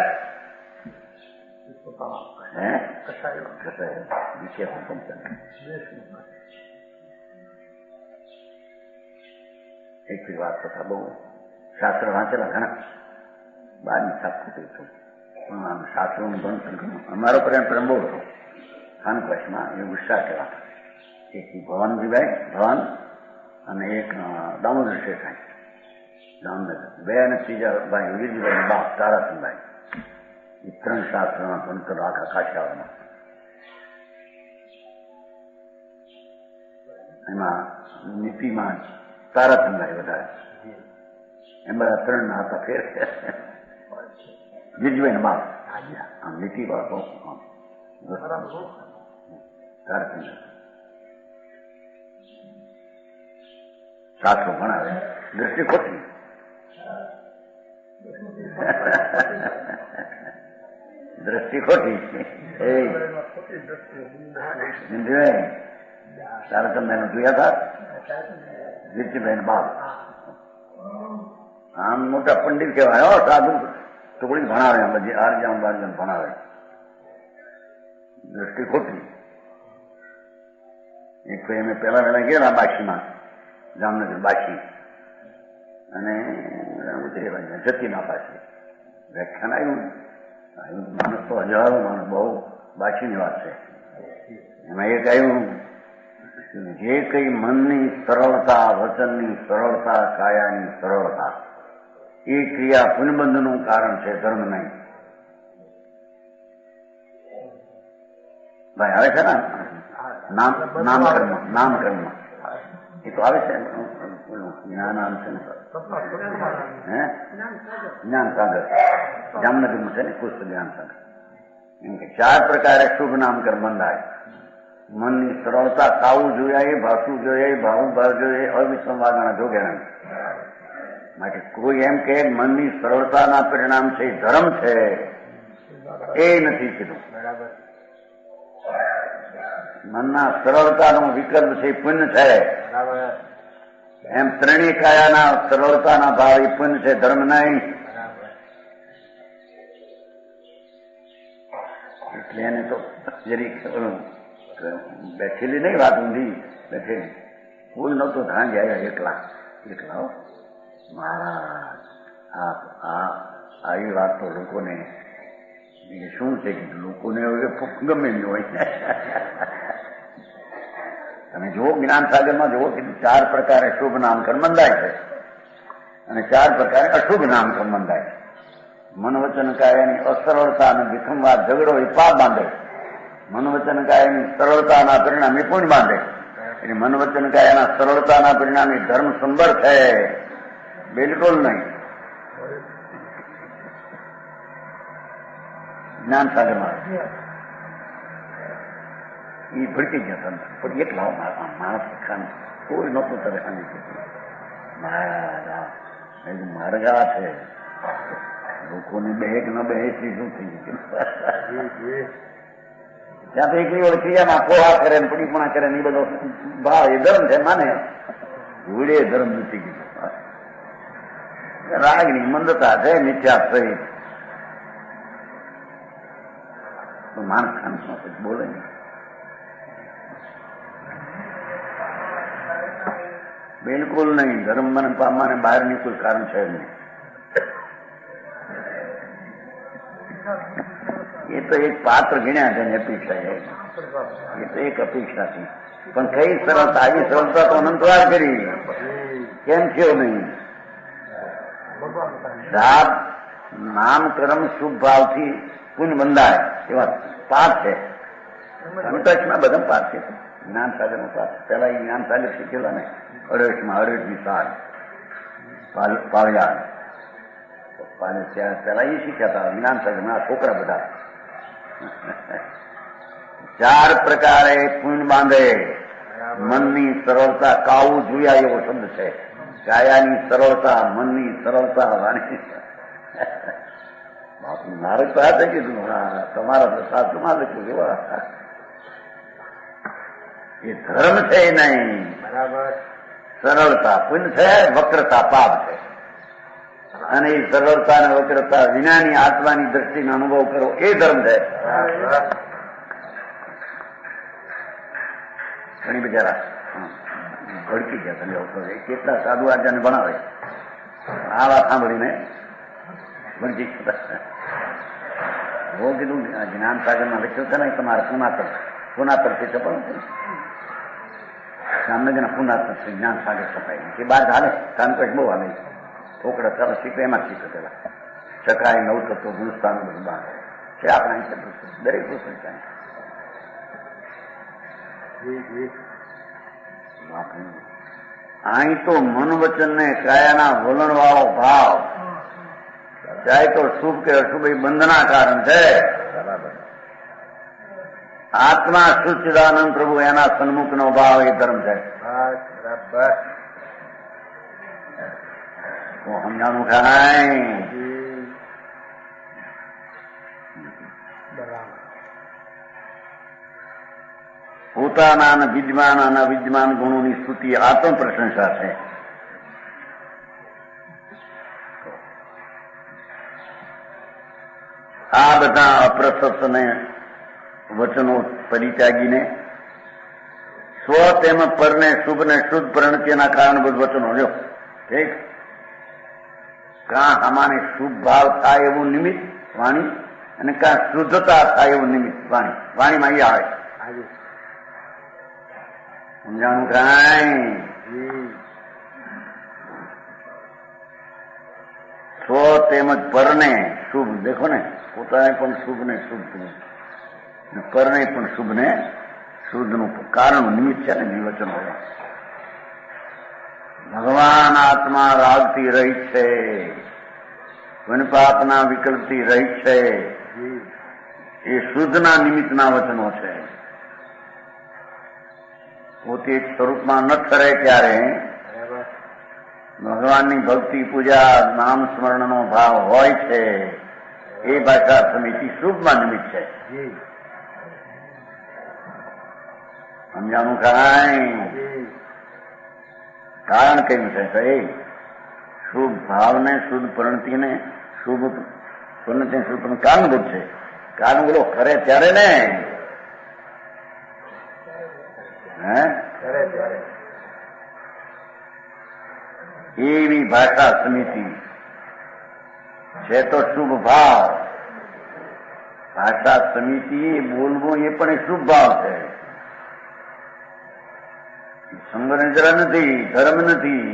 એક વાત થતા બહુ શાસ્ત્ર વાંચેલા ઘણા, બારની સાત ખોટી છું, પણ શાસ્ત્રોનું ભણતર અમારો પ્રેમ બહુ હતો. ખાનપાસમાં એ ઉત્સાહ કહેવાતા. એક ભવાનજીભાઈ ભવાન અને એક દામોદર શેઠાઈ જામનગર, બે અને ત્રીજા ભાઈ વીરજીભાઈ બાપ તારાસિંહભાઈ. એ ત્રણ શાસ્ત્રના ભણતર આખા કાઠિયાવાડમાં. એમાં નીતિમાં તારાસિંહભાઈ વધારે, એમ બધા ત્રણ ના હતા. ફેર વીરજીભાઈ બાપ આમ નીતિ વાળો તારાસિંહભાઈ શાસ્ત્રો ભણાવે, દ્રષ્ટિ ખોટી. દ્રષ્ટિ ખોટી. તારકમભાઈ જોયા હતા, વીરજીભાઈ બાપ આમ મોટા પંડિત કહેવાય. સાધુ ટુકડી ભણાવે, બધી આરજામ બારજામ ભણાવે. દ્રષ્ટિ ખોટી. એક તો એમ પેલા વેલા ગયેલા બાશીમાં, જામનગર બાશી, અને જતીના પાછી વ્યાખ્યાન આવ્યું. માણસ તો હજારો માણસ, બહુ બાશીની વાત છે. એમાં એક આવ્યું, જે કઈ મનની સરળતા, વચનની સરળતા, કાયાની સરળતા, એ ક્રિયા પુનબંધનું કારણ છે, ધર્મ નહીં. ભાઈ આવે છે ને નામકર્મ એ તો આવે છે. જ્ઞાન છે ને, જ્ઞાન સાગર જામનગરનું છે ને પુસ્તક જ્ઞાન સાગર. એમ કે 4 પ્રકારે શુભ નામકર્મ બંધાય. મનની સરળતા, ખાવું જોઈએ, ભાષવું જોઈએ, ભાવું ભાવ જોઈએ, અવિસંવાદના જોગેણા. માટે કોઈ એમ કે મનની સરળતાના પરિણામ છે ધર્મ છે, એ નથી કીધું. મનના સરળતાનો વિકલ્પ છે પુણ્ય છે. એમ ત્રણેય કાયાના સરળતાના ભાવ એ પુણ્ય છે, ધર્મ નહીં. એટલે એને તો જરીક બેઠેલી નહીં વાત ઊંધી બેઠેલી. કોઈ નહોતો ધાન જાય એકલા મહારાજ. આવી વાત તો લોકોને શું છે કે લોકોને ગમે ન હોય. તમે જુઓ જ્ઞાન સાગરમાં જુઓ કે 4 પ્રકારે શુભ નામકર્મ બંધાય છે અને 4 પ્રકારે અશુભ નામકર્મ બંધાય. મન વચન કાયાની અસરળતા અને વિખમવાદ ઝઘડો એ પાપ બાંધે. મન વચન કાયાની સરળતાના પરિણામે પુણ્ય બાંધે. એટલે મન વચન કાયાના સરળતાના પરિણામે ધર્મ સંબર છે, બિલકુલ નહીં. જ્ઞાન સાગરમાં એ ભડકી ગયા સંત, પણ એકલા માણસ ખાને કોઈ નહોતું તરે ખાલી માર્ગા છે લોકોને બે કે ન બે શું થઈ ગયું. ત્યાં તો એક ક્રિયામાં પોહા કરે ને પડીપણા કરે ને એ બધો ભાવ એ ધર્મ છે માને ઘોડે ધર્મ નથી ગયું. રાગની મંદતા છે મિથ્યા સહિત માણસ ખાન બોલે નહીં. બિલકુલ નહીં. ધર્મ મને પામવાને બહારની કોઈ કારણ છે નહીં. એ તો એક પાત્ર ગણ્યા છે ને અપેક્ષા છે. એ તો એક અપેક્ષા છે. પણ કઈ સરળતા, આવી સરળતા તો અનંતવાર કરી કેમ થયો નહીં? સાપ નામ કર્મ શુભ ભાવથી પુણ્ય બંધાય એવા પાઠ છે. અનુટચમાં બધા પાઠ છે. જ્ઞાન સાગર નો પાઠ પેલા એ જ્ઞાન સાગર શીખેલા ને 28 સાલ પાવ્યા પેલા એ શીખ્યા હતા જ્ઞાન સાગર ના છોકરા બધા. 4 પ્રકારે પુણ્ય બાંધે. મનની સરળતા, કાવું જોયા એવો શબ્દ છે. કાયાની સરળતા, મનની સરળતા, વાણી બાપુ નારક તો આ કીધું તમારા પ્રસાદમાં લખ્યું એવા એ ધર્મ છે નહીં. બરાબર. સરળતા પુણ્ય છે, વક્રતા પાપ છે. અને એ સરળતા અને વક્રતા વિનાની આત્માની દ્રષ્ટિનો અનુભવ કરો એ ધર્મ છે. ઘણી બિચારા ભડકી ગયા તમે કેટલા સાધુ આચાર્યને ભણાવે આ વાત સાંભળીને ભડકી ગયા. બહુ કીધું જ્ઞાન સાગરમાં લખ્યું છે ને તમારે પુનાતરથી છપાયું છે. જામનગરના પુનાતર જ્ઞાન સાગર છપાય કે બહાર હાલે કાનપેટ બહુ હાલે છોકરા ચાલો શીખે એમાં શીખે પેલા ચકાય નવતત્વ ગુણસ્થાન બધું બહાર છે. આપણા દરેક પુસ્તક છે. અહીં તો મન વચન ને કાયાના વલણ વાળો ભાવ ચાહે તો શુભ કે અશુભ એ બંધના કારણ છે. આત્મા સચ્ચિદાનંદ પ્રભુ એના સન્મુખ નો ભાવ એ ધર્મ છે. સમજાણું ખાય. પોતાના અને વિદ્યમાન અને અવિદ્યમાન ગુણોની સ્તુતિ આત્મ પ્રશંસા છે. આ બધા અપ્રશસ્ત ને વચનો પરિત્યાગીને સ્વ તેમ પરને શુભ ને શુદ્ધ પરિણતિના કારણભૂત વચનો લ્યો. ઠીક. કાં અમાને શુભ ભાવ થાય એવું નિમિત્ત વાણી અને કાં શુદ્ધતા થાય એવું નિમિત્ત વાણી. વાણીમાં એ આવે. સમજાણું કાંઈ? સ્વ તેમજ પરને શુભ દેખો ને પોતાને પણ શુભ ને શુદ્ધ પરને પણ શુભ ને શુદ્ધ નું કારણ નિમિત્ત છે ને નિવચન હોય. ભગવાન આત્મા રાગથી રહિત છે, વનપાપના વિકલ્પથી રહિત છે. એ શુદ્ધના નિમિત્તના વચનો છે. પોતે એક સ્વરૂપમાં ન ઠરે ત્યારે ભગવાનની ભક્તિ પૂજા નામ સ્મરણનો ભાવ હોય છે. એ ભાષા સમિતિ શુભમાં નિમિત્ત છે. સમજાણું કાંઈ? કારણ કયું છે કઈ? શુભ ભાવને શુદ્ધ પરિણતિને શુભ પરિણતિ શુભ કારણભૂત છે. કારણ બોલો કરે ત્યારે ને એવી ભાષા સમિતિ છે. તો શુભ ભાવ ભાષા સમિતિ બોલવું એ પણ શુભ ભાવ છે. સંગરંજરા નથી, ધર્મ નથી.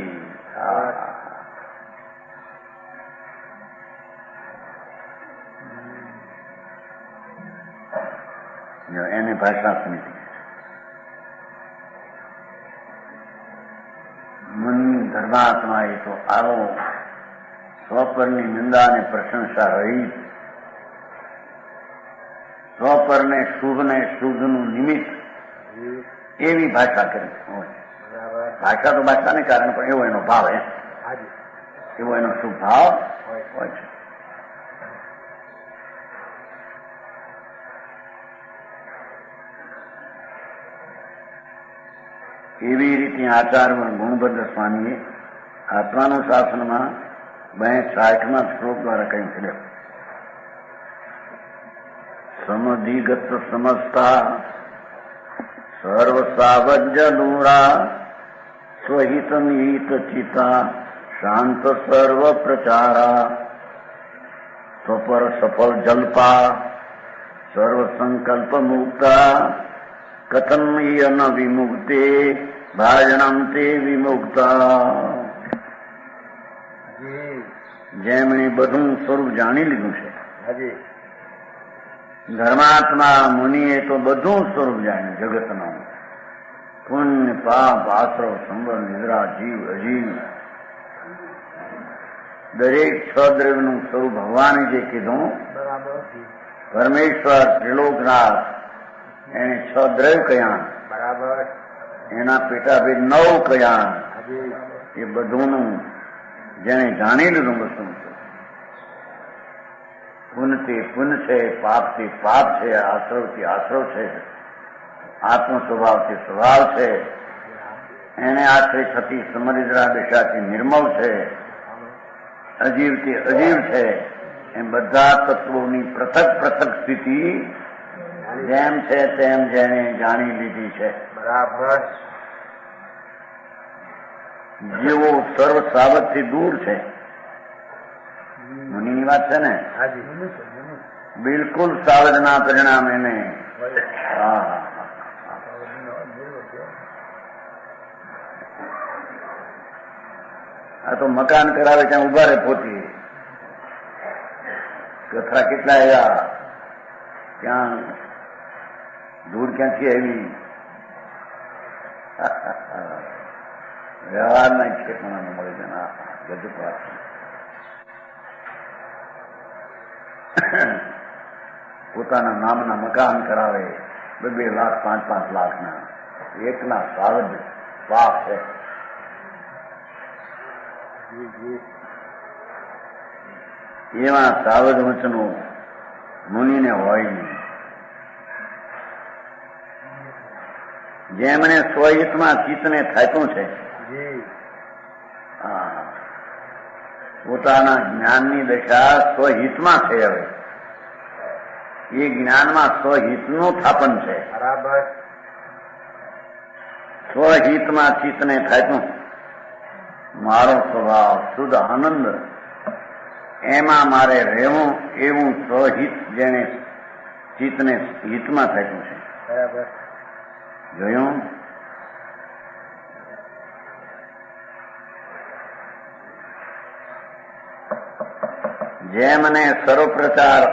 એને ભાષા સમિતિ. મનની ધર્માત્મા એ તો આવો સ્વપરની નિંદા અને પ્રશંસા રહિત, સ્વપરને શુભનું નિમિત્ત એવી ભાષા કરી હોય. ભાષા તો ભાષાને કારણે પણ એવો એનો ભાવ એવો એનો શુભ ભાવ હોય છે. એવી રીતે આચાર્ય ગુણભદ્ર સ્વામીએ આત્માનુશાસનમાં 62માં શ્લોક દ્વારા કહ્યું છે. સમધિગત સમજતા સર્વ સાવજ્ય દૂરા સ્વહિત નિહિત ચિતા શાંત સર્વ પ્રચારા સ્વપર સફળ જલ્પા સર્વ સંકલ્પ મુક્તા કથનીય ન વિમુક્તે ભાજનમ તે વિમુક્તા. જેમણે બધું સ્વરૂપ જાણી લીધું છે. ધર્માત્મા મુનિએ તો બધું સ્વરૂપ જાણ્યું જગતનું. પુણ્ય પાપ આશ્રવ સંબર નિદ્રા જીવ અજીવ દરેક છ દ્રવ્યનું સ્વરૂપ ભગવાને જે કીધું, પરમેશ્વર ત્રિલોકનાથ એને છ દ્રવ્ય કયા, એના પેટાભેદ 9 કયા, એ બધુંનું જેને જાણી લીધું વસ્તુ. પુણ્યથી પુણ્ય છે, પાપથી પાપ છે, આશ્રવથી આશ્રવ છે, આત્મ સ્વભાવથી સ્વભાવ છે, એને આશ્રય થતી સમરિદ્રા દશાથી નિર્મળ છે, અજીવથી અજીવ છે. એમ બધા તત્વોની પૃથક પૃથક સ્થિતિ જેમ છે તેમ જેને જાણી લીધી છે. બરાબર. જેવો સર્વ સાવજથી દૂર છે. મુનિની વાત છે ને, બિલકુલ સાવજના પરિણામ એને. આ તો મકાન કરાવે ત્યાં ઉભા રહે પોતી. કથરા કેટલા આવ્યા, ત્યાં દૂર ક્યાંથી આવી, વ્યવહારના ક્ષેત્રમાં મળી જાય. ગજબ વાત. પોતાના નામના મકાન કરાવે 2 લાખ 5-5 લાખના, એકના સાવજ પાપ છે. એવા સાવજ વચનો મુનિને હોય નહીં. જેમણે સ્વહિતમાં ચિત્તને થાપ્યું છે, પોતાના જ્ઞાનની દશા સ્વહિતમાં છે. હવે એ જ્ઞાનમાં સ્વહિતનું થાપન છે. બરાબર. સ્વહિતમાં ચિત્તને થાપ્યું, મારો સ્વભાવ શુદ્ધ આનંદ, એમાં મારે રહેવું, એવું સ્વહિત જેને ચિત્તને હિતમાં થાપ્યું છે. બરાબર. જોયું? જેમને સર્વપ્રચાર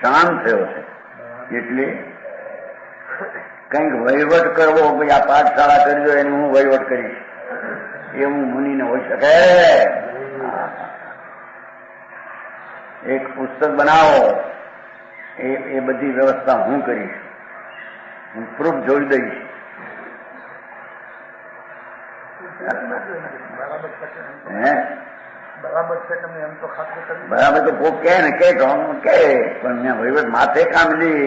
શાંત થયો છે, એટલે કંઈક વહીવટ કરવો, ભાઈ આ પાઠશાળા કરી દો એનું હું વહીવટ કરીશ, એવું મુનિને હોઈ શકે. એક પુસ્તક બનાવો, એ બધી વ્યવસ્થા હું કરીશ, હું પ્રૂફ જોઈ દઈશ. બરાબર છે. તમે એમ તો ખાતરી કરી. બરાબર તો કોક કે ને કે પણ મેં વહીવટ માથે કામ લી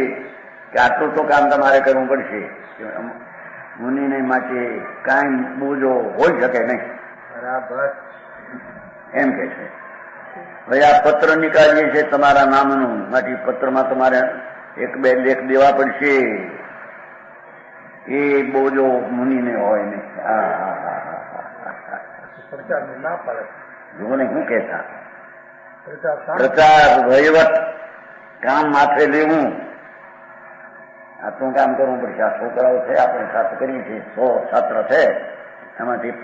કે આટલું તો કામ તમારે કરવું પડશે. મુનિને માટે કાંઈ બોજો હોઈ શકે નહીં. બરાબર. એમ કે છે. ભાઈ આ પત્ર નીકાળીએ છીએ તમારા નામનું, માટે પત્રમાં તમારે 1-2 લેખ દેવા પડશે. એ બોજો મુનિને હોય નહીં. સરકારને ના પાડે. જોને શું કહેતા, પ્રચાર વહીવટ કામ માથે લેવું, આટલું કામ કરવું પડશે. આ છોકરાઓ છે, આપણે સાથે કરીએ છીએ, 100 છાત્ર છે, એમાંથી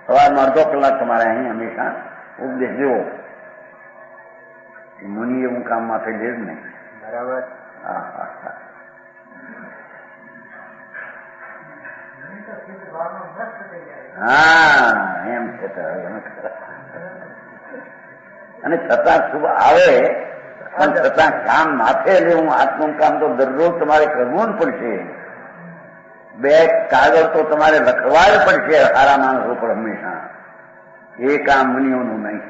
સવારમાં અડધો કલાક તમારે અહીં હંમેશા ઉપદેશ દેવો. મુનિ એવું કામ માથે લે જ નહીં. બરાબર. હા એમ છે. અને છતાં શુભ આવે પણ છતાં કામ માથે લેવું આત્મનું કામ તો દરરોજ તમારે કરવું જ પડશે. બે કાગળ તો તમારે લખવા જ પડશે સારા માણસો પર હંમેશા. એ કામ મુનિઓનું નહીં.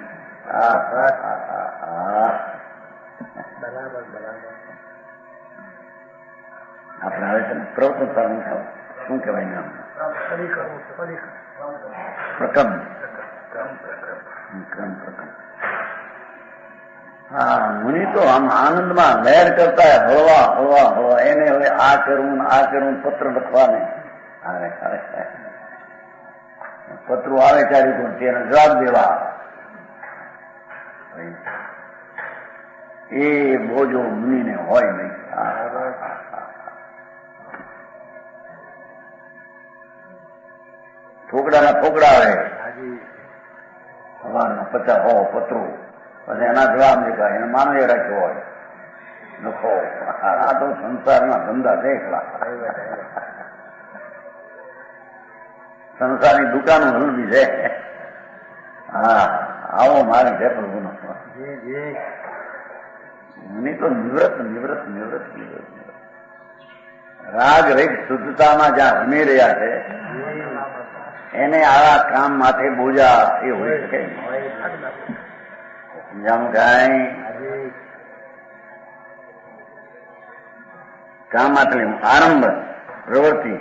આપણે આવે છે ને પ્રવૃત્તિ શું કહેવાય નામ? પ્રકમ. હા, મુનિ તો આમ આનંદમાં લહેર કરતા હળવા હળવા હળવા. એને હવે આ કરવું આ કરવું, પત્ર લખવાને અરે અરે પત્રો આવે ત્યારે તેને જવાબ દેવા. એ બોજો મુનિને હોય નહીં. ઠોકડાના ઠોકડા આવે સવારના 50 પત્રો, પછી એના જવાબ દેખાય. એને માનવ એ રાખ્યો હોય લખો. આ તો સંસારના ધંધા છે એકલા. સંસારની દુકાનો હલવી છે. હા, આવો મારી છે પ્રભુનો. મુનિ તો નિવૃત્ત નિવૃત્ત નિવૃત્ત નિવૃત્ત રાગ રહિત શુદ્ધતામાં જ્યાં રમી રહ્યા છે એને આવા કામ માથે બોજા એ હોઈ શકે. સમજાણું કાંઈ? કામ માટે આરંભ પ્રવૃત્તિ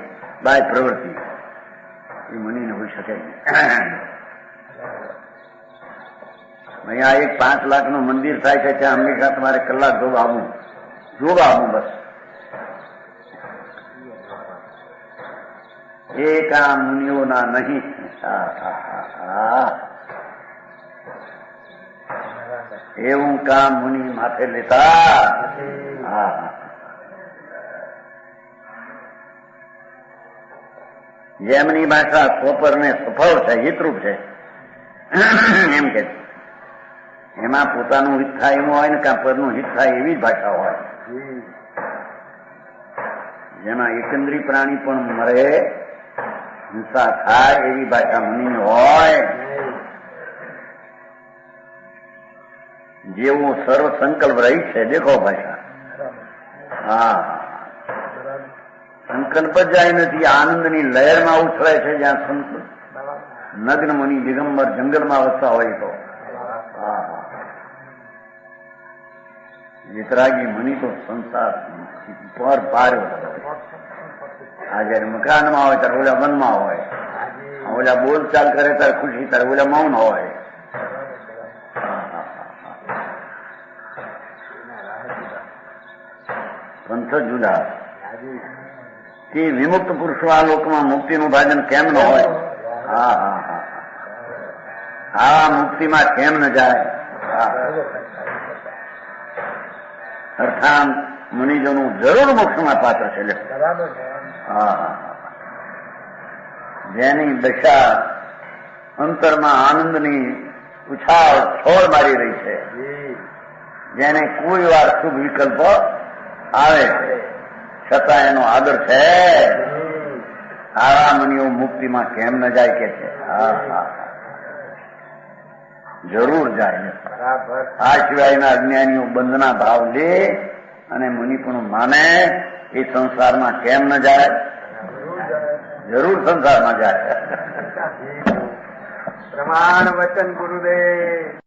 બાય પ્રવૃત્તિ એ મુનિને હોઈ શકે. અહીંયા એક 5 લાખનું મંદિર થાય છે ત્યાં હંમેશા તમારે કલાક જોવા આવવું બસ. એ કામ મુનિઓના નહીં. એવું કામ મુનિ માથે લેતા. જેમની ભાષા સ્વપર ને સફળ છે, હિતરૂપ છે એમ કે એમાં પોતાનું હિત થાય એવું હોય ને કાં પરનું હિત થાય એવી જ ભાષા હોય. જેમાં એકંદરી પ્રાણી પણ મરે, હિંસા થાય એવી ભાષા મુનિની હોય. જેવું સર્વ સંકલ્પ રહી છે દેખો ભાષા. હા, સંકલ્પ જ જાય નથી. આનંદની લહેરમાં ઉછળે છે જ્યાં સંકલ્પ. નગ્ન મુનિ દિગંબર જંગલમાં વસતા હોય તો. વિતરાગી મુનિ તો સંસાર પર પાર. આ જયારે મકાનમાં હોય ત્યારે ઓલા વનમાં હોય, ઓલા બોલચાલ કરે ત્યારે ખુશી, ત્યારે ઓલા મૌન હોય. પંથ જુદા. તે વિમુક્ત પુરુષો આ લોકમાં મુક્તિનું ભાજન કેમ ન હોય? આ મુક્તિમાં કેમ ન જાય? અર્થાત મુનિજોનું જરૂર મોક્ષમાં પાત્ર છે. જેની દશા અંતરમાં આનંદની ઉછાળ છોડ મારી રહી છે, જેને કોઈ વાર શુભ વિકલ્પ આવે છતાં એનો આદર છે, આવા મુનિઓ મુક્તિમાં કેમ ન જાય કે છે? જરૂર જાય. આ સિવાયના અજ્ઞાનીઓ બંધના ભાવ લે અને મુનિ પણ માને એ સંસારમાં કેમ ન જાય? જરૂર સંસારમાં જાય. પ્રમાણ વચન ગુરુદેવ.